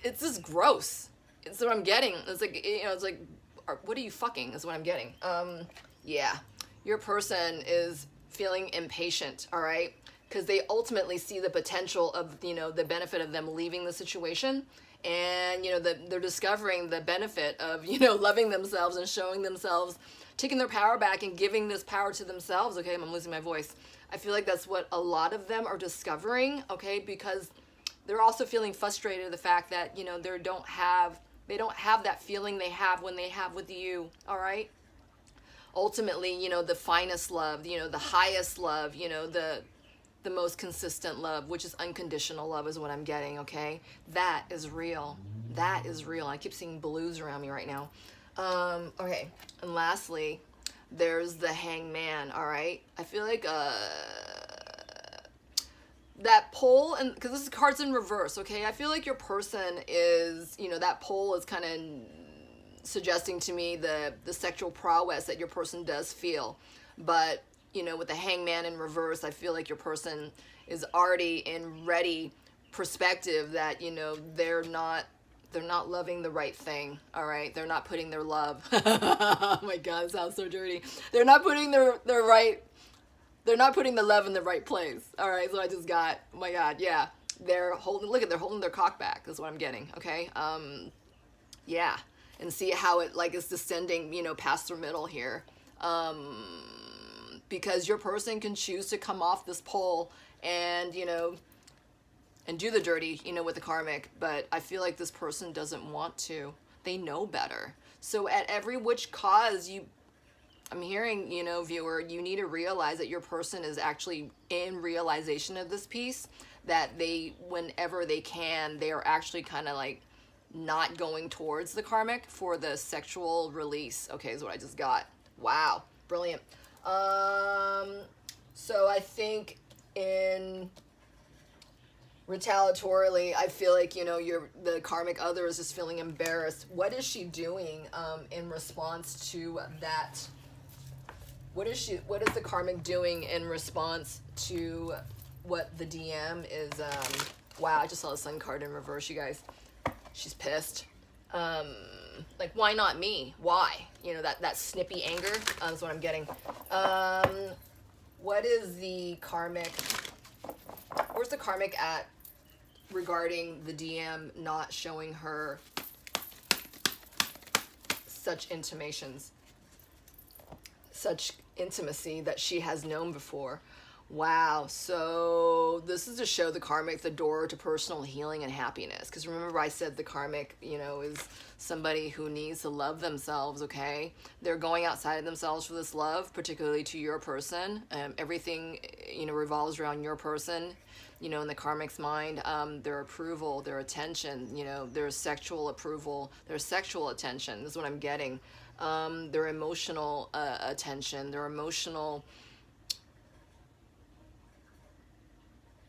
it's just gross. It's what I'm getting. It's like, you know, it's like, what are you fucking is what I'm getting. Yeah, your person is feeling impatient, all right? Because they ultimately see the potential of, you know, the benefit of them leaving the situation. And, you know, they're discovering the benefit of, you know, loving themselves and showing themselves, taking their power back and giving this power to themselves. Okay, I'm losing my voice. I feel like that's what a lot of them are discovering, okay? Because they're also feeling frustrated at the fact that, you know, they don't have that feeling they have when they have with you, all right? Ultimately, you know, the finest love, you know, the highest love, you know, the most consistent love, which is unconditional love is what I'm getting, okay? That is real. That is real. I keep seeing blues around me right now. Okay, and lastly, there's the Hangman, all right? I feel like that pole, and because this card's in reverse, okay? I feel like your person is, you know, that pole is kind of suggesting to me the sexual prowess that your person does feel. But you know, with the hangman in reverse, I feel like your person is already in ready perspective that, you know, they're not loving the right thing. All right, they're not putting their love. Oh my God, it sounds so dirty. They're not putting their right. They're not putting the love in the right place. All right, so I just got. Oh my God, yeah. They're holding. Look at, they're holding their cock back. Is what I'm getting. Okay. Yeah, and see how it like is descending. You know, past their middle here. Because your person can choose to come off this pole and, you know, and do the dirty, you know, with the karmic, but I feel like this person doesn't want to. They know better. So at every which cause I'm hearing, you know, viewer, you need to realize that your person is actually in realization of this piece, that they, whenever they can, they are actually kind of like not going towards the karmic for the sexual release. Okay, is what I just got. Wow, brilliant. So I think in retaliatorily, I feel like, you know, the karmic other is just feeling embarrassed. What is she doing in response to that? What is the karmic doing in response to what the DM is? Wow, I just saw the sun card in reverse, you guys. She's pissed. Like, why not me? Why? You know, that snippy anger is what I'm getting. What is the karmic? Where's the karmic at regarding the DM not showing her such intimations, such intimacy that she has known before? Wow, so this is to show the karmic the door to personal healing and happiness. Because remember I said the karmic, you know, is somebody who needs to love themselves, okay? They're going outside of themselves for this love, particularly to your person. Everything, you know, revolves around your person, you know, in the karmic's mind. Their approval, their attention, you know, their sexual approval, their sexual attention. This is what I'm getting. Their emotional attention, their emotional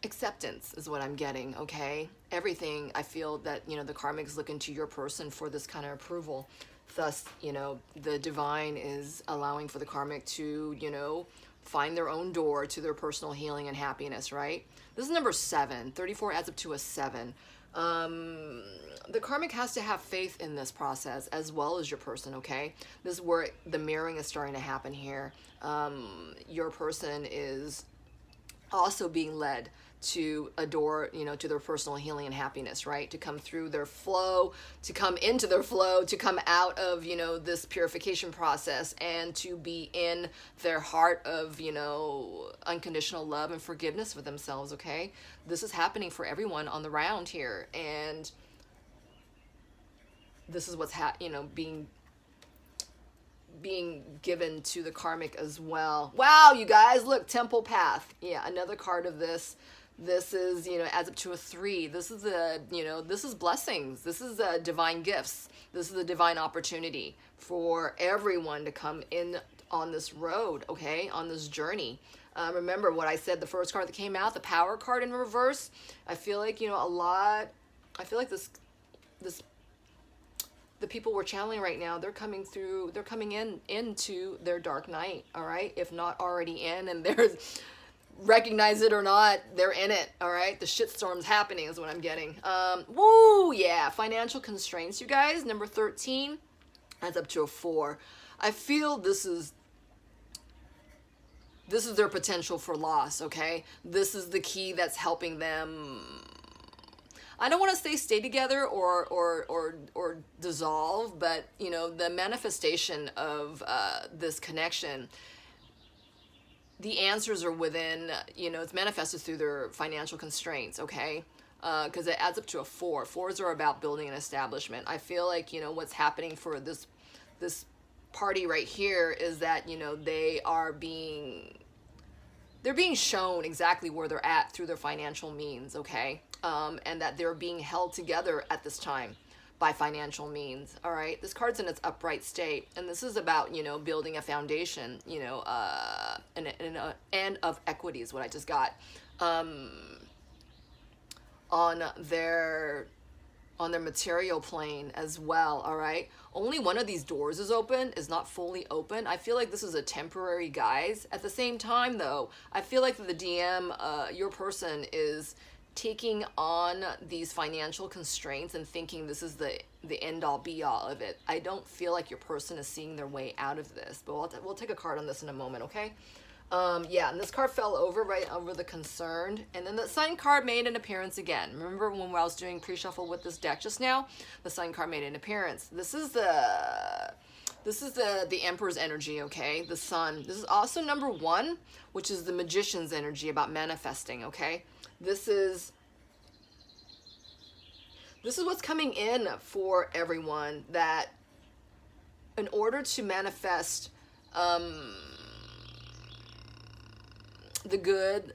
acceptance is what I'm getting, okay? Everything, I feel that, you know, the karmic is looking to your person for this kind of approval. Thus, you know, the divine is allowing for the karmic to, you know, find their own door to their personal healing and happiness, right? This is number 7. 34 adds up to a 7. The karmic has to have faith in this process as well as your person, okay? This is where the mirroring is starting to happen here. Your person is also being led to adore, you know, to their personal healing and happiness, right? To come through their flow, to come into their flow, to come out of, you know, this purification process and to be in their heart of, you know, unconditional love and forgiveness for themselves, okay? This is happening for everyone on the round here. And this is what's, you know, being given to the karmic as well. Wow, you guys, look, temple path. Yeah, another card of this. This is, you know, adds up to a 3. This is you know, this is blessings. This is divine gifts. This is a divine opportunity for everyone to come in on this road, okay, on this journey. Remember what I said, the first card that came out, the power card in reverse. I feel like, you know, I feel like the people we're channeling right now, they're coming into their dark night, all right? If not already in, and they're, recognize it or not, they're in it, all right? The shitstorm's happening is what I'm getting. Woo, yeah, financial constraints, you guys. Number 13, adds up to a 4. I feel this is their potential for loss, okay? This is the key that's helping them. I don't want to say stay together or dissolve, but, you know, the manifestation of this connection, the answers are within, you know, it's manifested through their financial constraints, okay? Because it adds up to a 4. 4s are about building an establishment. I feel like, you know, what's happening for this party right here is that, you know, they're being shown exactly where they're at through their financial means, okay? And that they're being held together at this time by financial means, all right? This card's in its upright state, and this is about, you know, building a foundation, you know, and of equity is what I just got, on their on their material plane as well, all right? Only one of these doors is open, is not fully open. I feel like this is a temporary guise. At the same time, though, I feel like the DM, your person is taking on these financial constraints and thinking this is the end-all be-all of it. I don't feel like your person is seeing their way out of this, but we'll take a card on this in a moment, okay? Yeah, and this card fell over right over the concerned, and then the Sun card made an appearance again. Remember when I was doing pre-shuffle with this deck just now? The Sun card made an appearance. This is the Emperor's energy, okay? The Sun. This is also number 1, which is the Magician's energy about manifesting, okay? This is what's coming in for everyone, that in order to manifest the good,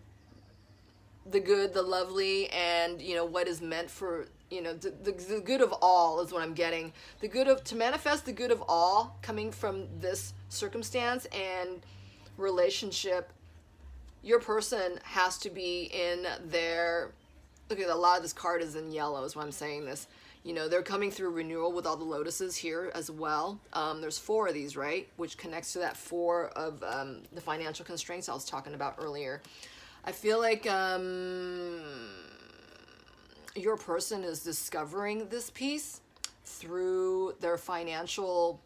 the lovely, and, you know, what is meant for, you know, the good of all is what I'm getting. To manifest the good of all coming from this circumstance and relationship, your person has to be in their, look at a lot of this card is in yellow is why I'm saying this. You know, they're coming through renewal with all the lotuses here as well. There's 4 of these, right? Which connects to that 4 of the financial constraints I was talking about earlier. I feel like your person is discovering this piece through their financial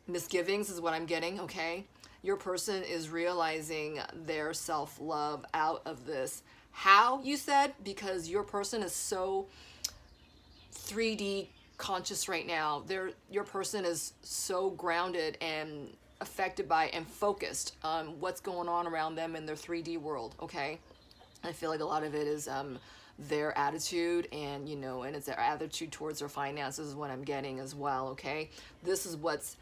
misgivings is what I'm getting, okay? Your person is realizing their self-love out of this. How, you said? Because your person is so 3D conscious right now. Your person is so grounded and affected by and focused on what's going on around them in their 3D world, okay? I feel like a lot of it is their attitude, and, you know, and it's their attitude towards their finances is what I'm getting as well, okay? This is what's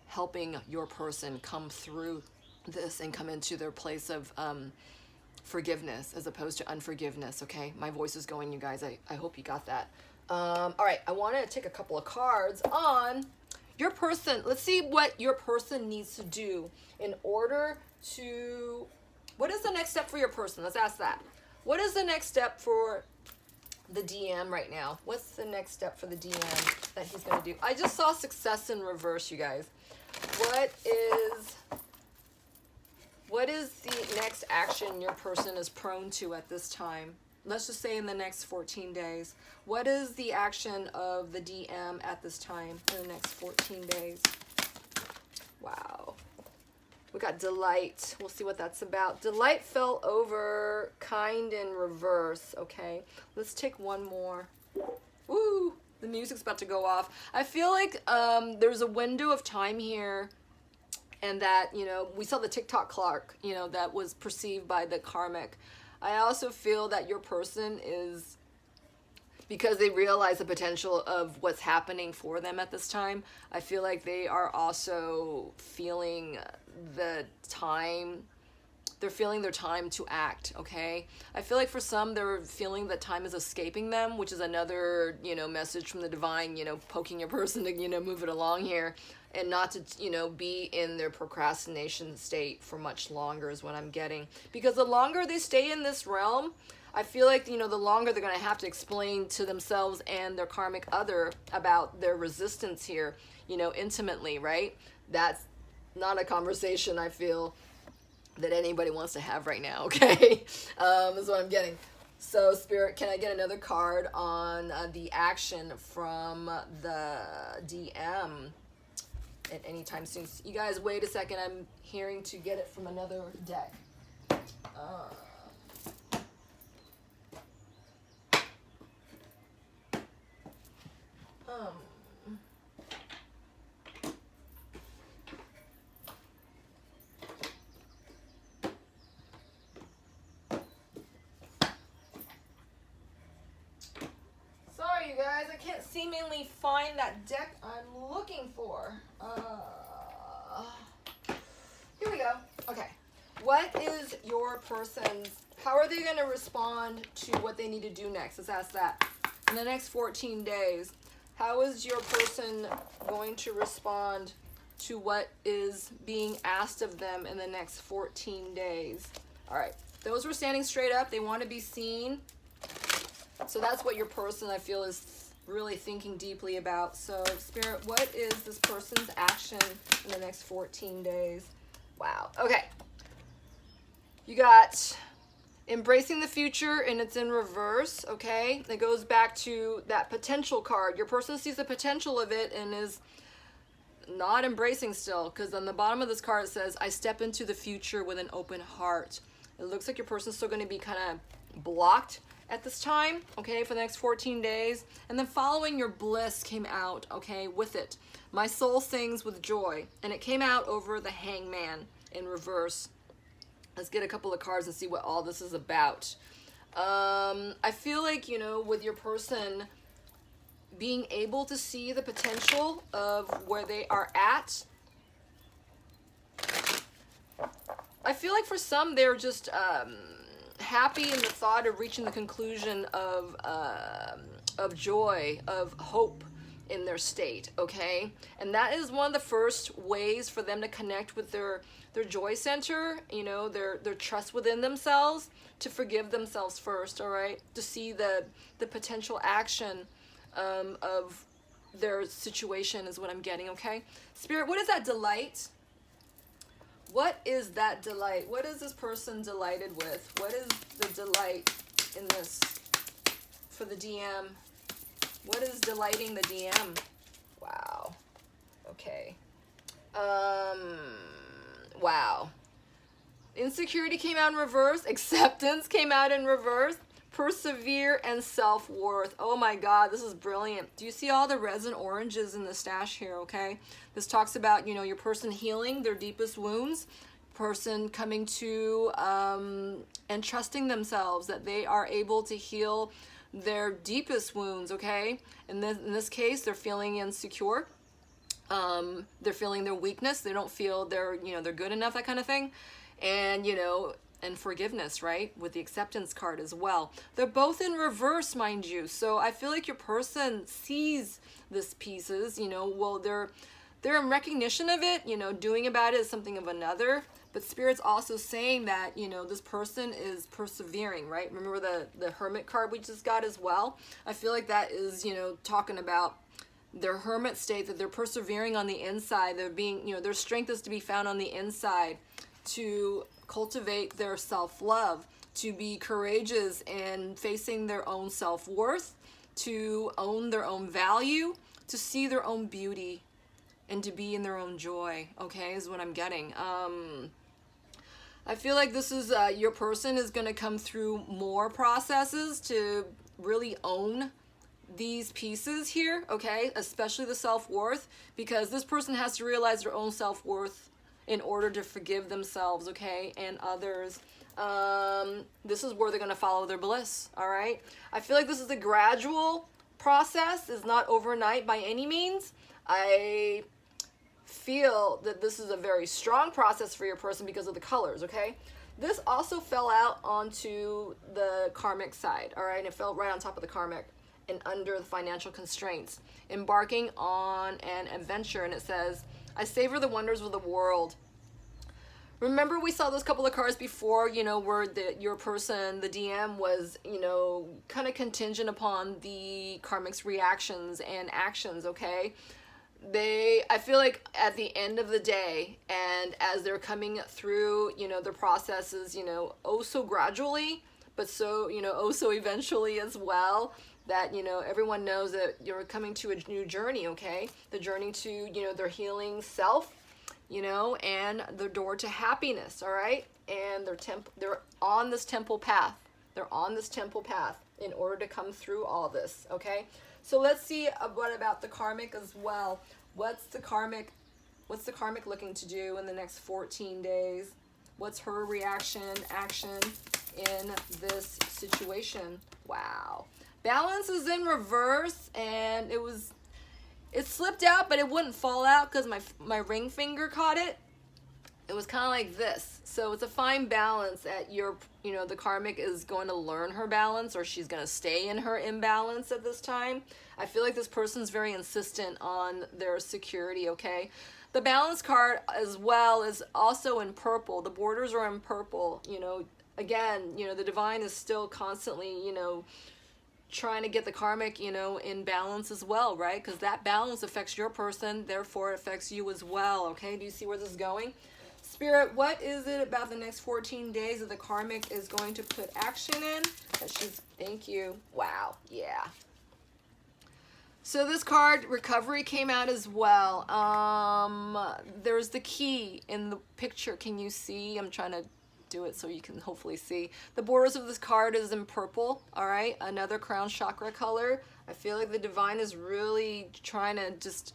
helping your person come through this and come into their place of forgiveness as opposed to unforgiveness, okay? My voice is going, you guys. I hope you got that. All right, I want to take a couple of cards on your person. Let's see what your person needs to do in order to... What is the next step for your person? Let's ask that. What is the next step for the DM right now? What's the next step for the DM that he's going to do? I just saw success in reverse, you guys. What is the next action your person is prone to at this time? Let's just say in the next 14 days. What is the action of the DM at this time in the next 14 days? Wow. We got delight. We'll see what that's about. Delight fell over, kind in reverse. Okay, let's take one more. Woo! The music's about to go off. I feel like there's a window of time here, and that, you know, we saw the TikTok clock, you know, that was perceived by the Karmic. I also feel that your person is, because they realize the potential of what's happening for them at this time, I feel like they are also feeling the time, they're feeling their time to act, okay? I feel like for some, they're feeling that time is escaping them, which is another, you know, message from the divine, you know, poking your person to, you know, move it along here, and not to, you know, be in their procrastination state for much longer is what I'm getting. Because the longer they stay in this realm, I feel like, you know, the longer they're going to have to explain to themselves and their karmic other about their resistance here, you know, intimately, right? That's not a conversation I feel that anybody wants to have right now, okay? Is what I'm getting. So, Spirit, can I get another card on the action from the DM at any time soon? You guys, wait a second. I'm hearing to get it from another deck. Sorry, you guys. I can't seemingly find that deck I'm looking for. Here we go. Okay. What is your person's... How are they going to respond to what they need to do next? Let's ask that. In the next 14 days, how is your person going to respond to what is being asked of them in the next 14 days? All right. Those who are standing straight up, they want to be seen. So that's what your person, I feel, is really thinking deeply about. So Spirit, what is this person's action in the next 14 days? Wow. Okay. You got embracing the future, and it's in reverse, okay? It goes back to that potential card. Your person sees the potential of it and is not embracing still, because on the bottom of this card it says, I step into the future with an open heart. It looks like your person's still going to be kind of blocked at this time, okay, for the next 14 days. And then following your bliss came out, okay, with it. My soul sings with joy. And it came out over the Hangman in reverse. Let's get a couple of cards and see what all this is about. I feel like, you know, with your person being able to see the potential of where they are at, I feel like for some they're just happy in the thought of reaching the conclusion of joy, of hope in their state, okay? And that is one of the first ways for them to connect with their joy center, you know, their trust within themselves, to forgive themselves first, all right? To see the potential action of their situation is what I'm getting, okay? Spirit, what is that delight? What is that delight? What is this person delighted with? What is the delight in this for the DM? What is delighting the DM? Wow. Okay. Wow. Insecurity came out in reverse. Acceptance came out in reverse. Persevere and self-worth. Oh my God, this is brilliant. Do you see all the resin oranges in the stash here, okay? This talks about, you know, your person healing their deepest wounds, person coming to and trusting themselves that they are able to heal their deepest wounds, okay? In this case, they're feeling insecure. They're feeling their weakness. They don't feel they're good enough, that kind of thing. And, you know, and forgiveness, right? With the acceptance card as well. They're both in reverse, mind you. So I feel like your person sees this pieces, you know, well, they're in recognition of it, you know, doing about it is something of another. But Spirit's also saying that, you know, this person is persevering, right? Remember the Hermit card we just got as well? I feel like that is, you know, talking about their hermit state, that they're persevering on the inside. They're being, you know, their strength is to be found on the inside, to cultivate their self-love, to be courageous in facing their own self-worth, to own their own value, to see their own beauty, and to be in their own joy, okay, is what I'm getting. I feel like this is, your person is going to come through more processes to really own these pieces here, okay, especially the self-worth, because this person has to realize their own self-worth in order to forgive themselves, okay, and others. This is where they're going to follow their bliss, all right? I feel like this is a gradual process. It's not overnight by any means. I feel that this is a very strong process for your person because of the colors, okay? This also fell out onto the karmic side, all right? It fell right on top of the karmic and under the financial constraints. Embarking on an adventure, and it says, I savor the wonders of the world. Remember we saw those couple of cards before, you know, where your person, the DM, was, you know, kind of contingent upon the karmic's reactions and actions, okay? I feel like at the end of the day, and as they're coming through, you know, the processes, you know, oh so gradually, but so, you know, oh so eventually as well, that, you know, everyone knows that you're coming to a new journey, okay? The journey to, you know, their healing self, you know, and the door to happiness, all right? And they're on this temple path. They're on this temple path in order to come through all this, okay? So let's see what about the karmic as well. What's the karmic looking to do in the next 14 days? What's her reaction, action in this situation? Wow. Balance is in reverse, and it slipped out, but it wouldn't fall out because my ring finger caught it. It was kind of like this. So it's a fine balance that you know, the karmic is going to learn her balance, or she's going to stay in her imbalance at this time. I feel like this person's very insistent on their security, okay? The balance card as well is also in purple. The borders are in purple, you know. Again, you know, the divine is still constantly, you know, trying to get the karmic, you know, in balance as well, right? Because that balance affects your person, therefore it affects you as well, okay? Do you see where this is going? Spirit, what is it about the next 14 days that the karmic is going to put action in? Thank you. Wow, yeah. So this card, recovery, came out as well. There's the key in the picture. Can you see? I'm trying to do it so you can hopefully see. The borders of this card is in purple, all right? Another crown chakra color. I feel like the divine is really trying to just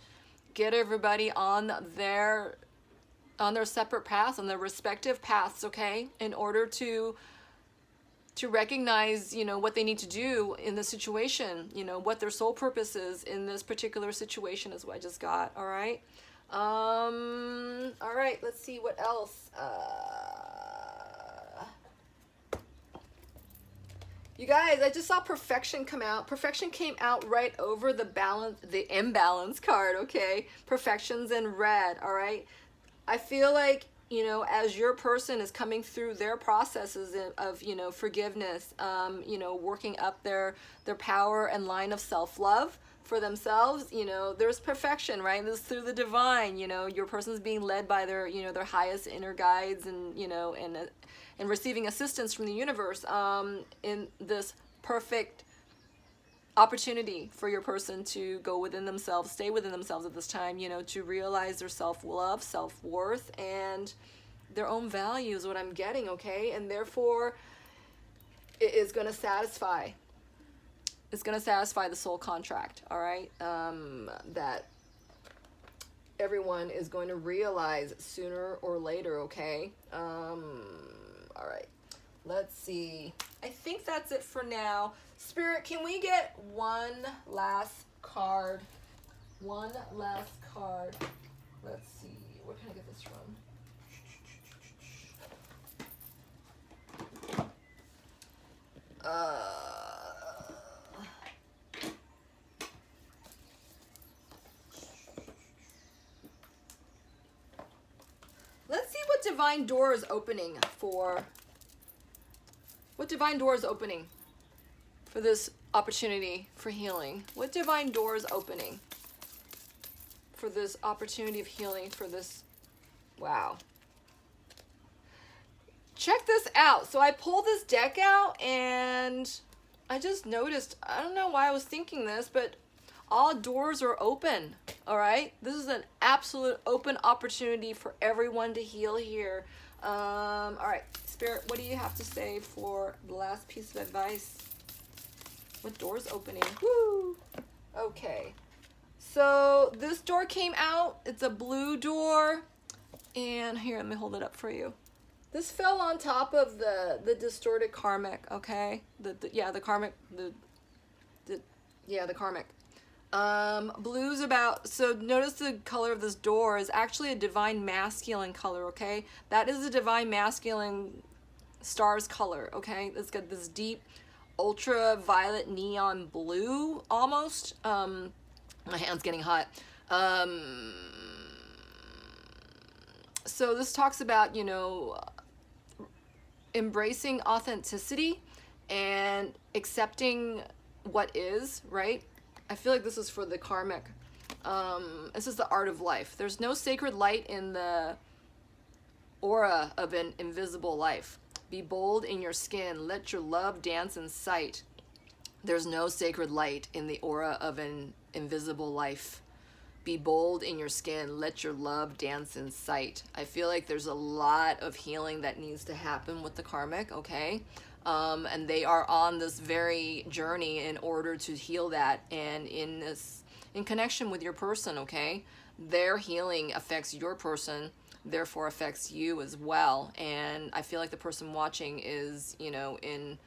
get everybody on their separate paths, on their respective paths, okay? In order to recognize, you know, what they need to do in the situation, you know, what their soul purpose is in this particular situation is what I just got, all right? All right, let's see what else. You guys, I just saw perfection come out. Perfection came out right over the imbalance card, okay? Perfection's in red, all right? I feel like, you know, as your person is coming through their processes of, you know, forgiveness, you know, working up their power and line of self-love for themselves, you know, there's perfection, right? This is through the divine, you know, your person's being led by their, you know, their highest inner guides and, you know, and receiving assistance from the universe in this perfect opportunity for your person to go within themselves, stay within themselves at this time, you know, to realize their self-love, self-worth, and their own value is what I'm getting, okay? And therefore, it is going to satisfy. It's going to satisfy the soul contract, all right? That everyone is going to realize sooner or later, okay? All right. Let's see. I think that's it for now. Spirit, can we get one last card? One last card. Let's see. Where can I get this from? Let's see what divine door is opening for. What divine door is opening for this opportunity for healing? What divine door is opening for this opportunity of healing, for this? Wow. Check this out. So I pulled this deck out and I just noticed, I don't know why I was thinking this, but all doors are open, all right? This is an absolute open opportunity for everyone to heal here. All right, Spirit, what do you have to say for the last piece of advice? What door's opening? Woo! Okay. So this door came out. It's a blue door. And here, let me hold it up for you. This fell on top of the distorted karmic, okay? The karmic. The karmic. Blue's about, so notice the color of this door is actually a divine masculine color, okay? That is a divine masculine star's color, okay? It's got this deep ultraviolet neon blue almost. My hand's getting hot. So this talks about, you know, embracing authenticity and accepting what is, right? I feel like this is for the karmic. This is the art of life. There's no sacred light in the aura of an invisible life. Be bold in your skin. Let your love dance in sight. There's no sacred light in the aura of an invisible life. Be bold in your skin. Let your love dance in sight. I feel like there's a lot of healing that needs to happen with the karmic, okay? And they are on this very journey in order to heal that, and in connection with your person, okay? Their healing affects your person, therefore affects you as well. And I feel like the person watching is, you know, in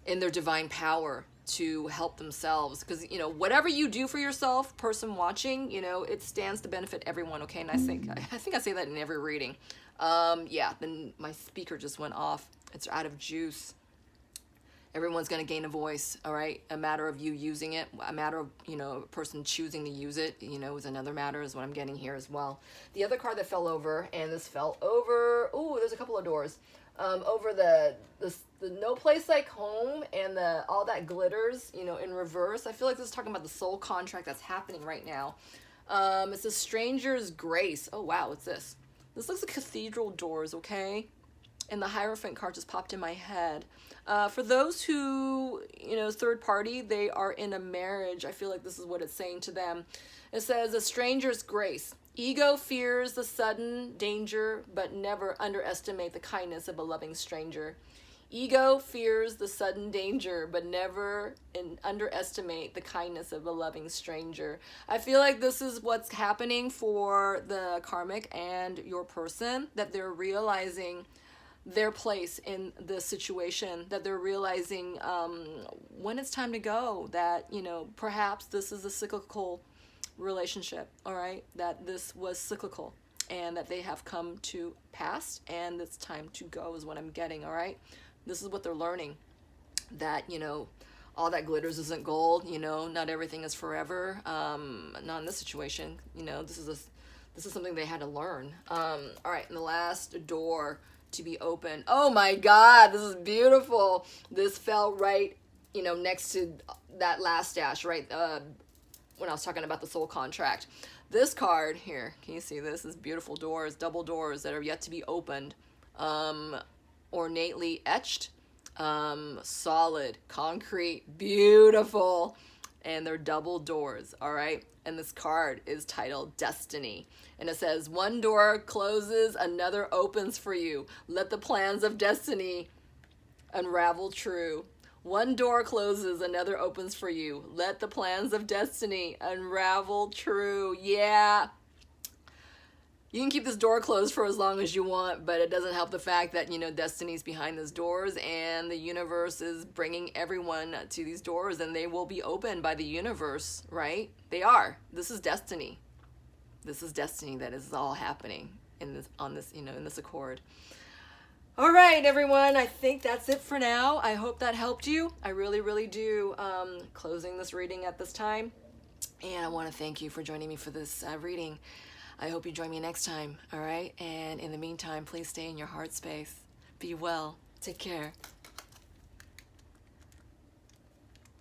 their divine power to help themselves, because, you know, whatever you do for yourself, person watching, you know, it stands to benefit everyone, okay? And I think I say that in every reading. Yeah, then my speaker just went off. It's out of juice. Everyone's going to gain a voice, all right? A matter of you using it, a matter of, you know, a person choosing to use it, you know, is another matter, is what I'm getting here as well. The other card that fell over, and this fell over, ooh, there's a couple of doors, over the the no place like home and the all that glitters, you know, in reverse. I feel like this is talking about the soul contract that's happening right now. It says stranger's grace. Oh wow, what's this? This looks like cathedral doors, okay? And the Hierophant card just popped in my head. For those who, you know, third party, they are in a marriage. I feel like this is what it's saying to them. It says a stranger's grace. Ego fears the sudden danger, but never underestimate the kindness of a loving stranger. Ego fears the sudden danger, but never underestimate the kindness of a loving stranger. I feel like this is what's happening for the karmic and your person, that they're realizing their place in the situation, that they're realizing when it's time to go, that, you know, perhaps this is a cyclical relationship, all right, that this was cyclical and that they have come to pass and it's time to go is what I'm getting, all right? This is what they're learning, that, you know, all that glitters isn't gold, you know, not everything is forever, not in this situation, you know, this is something they had to learn. All right, and the last door to be open. Oh my God, this is beautiful. This fell right, you know, next to that last dash, right, when I was talking about the soul contract. This card here, can you see this? This is beautiful doors, double doors that are yet to be opened, ornately etched, solid, concrete, beautiful, and they're double doors, all right? And this card is titled Destiny. And it says, one door closes, another opens for you. Let the plans of destiny unravel true. One door closes, another opens for you. Let the plans of destiny unravel true. Yeah. You can keep this door closed for as long as you want, but it doesn't help the fact that, you know, destiny's behind these doors and the universe is bringing everyone to these doors and they will be opened by the universe, right? They are. This is destiny. This is destiny that is all happening in this, on this, you know, in this accord. All right, everyone, I think that's it for now. I hope that helped you. I really, really do. Closing this reading at this time. And I want to thank you for joining me for this reading. I hope you join me next time, all right? And in the meantime, please stay in your heart space. Be well. Take care.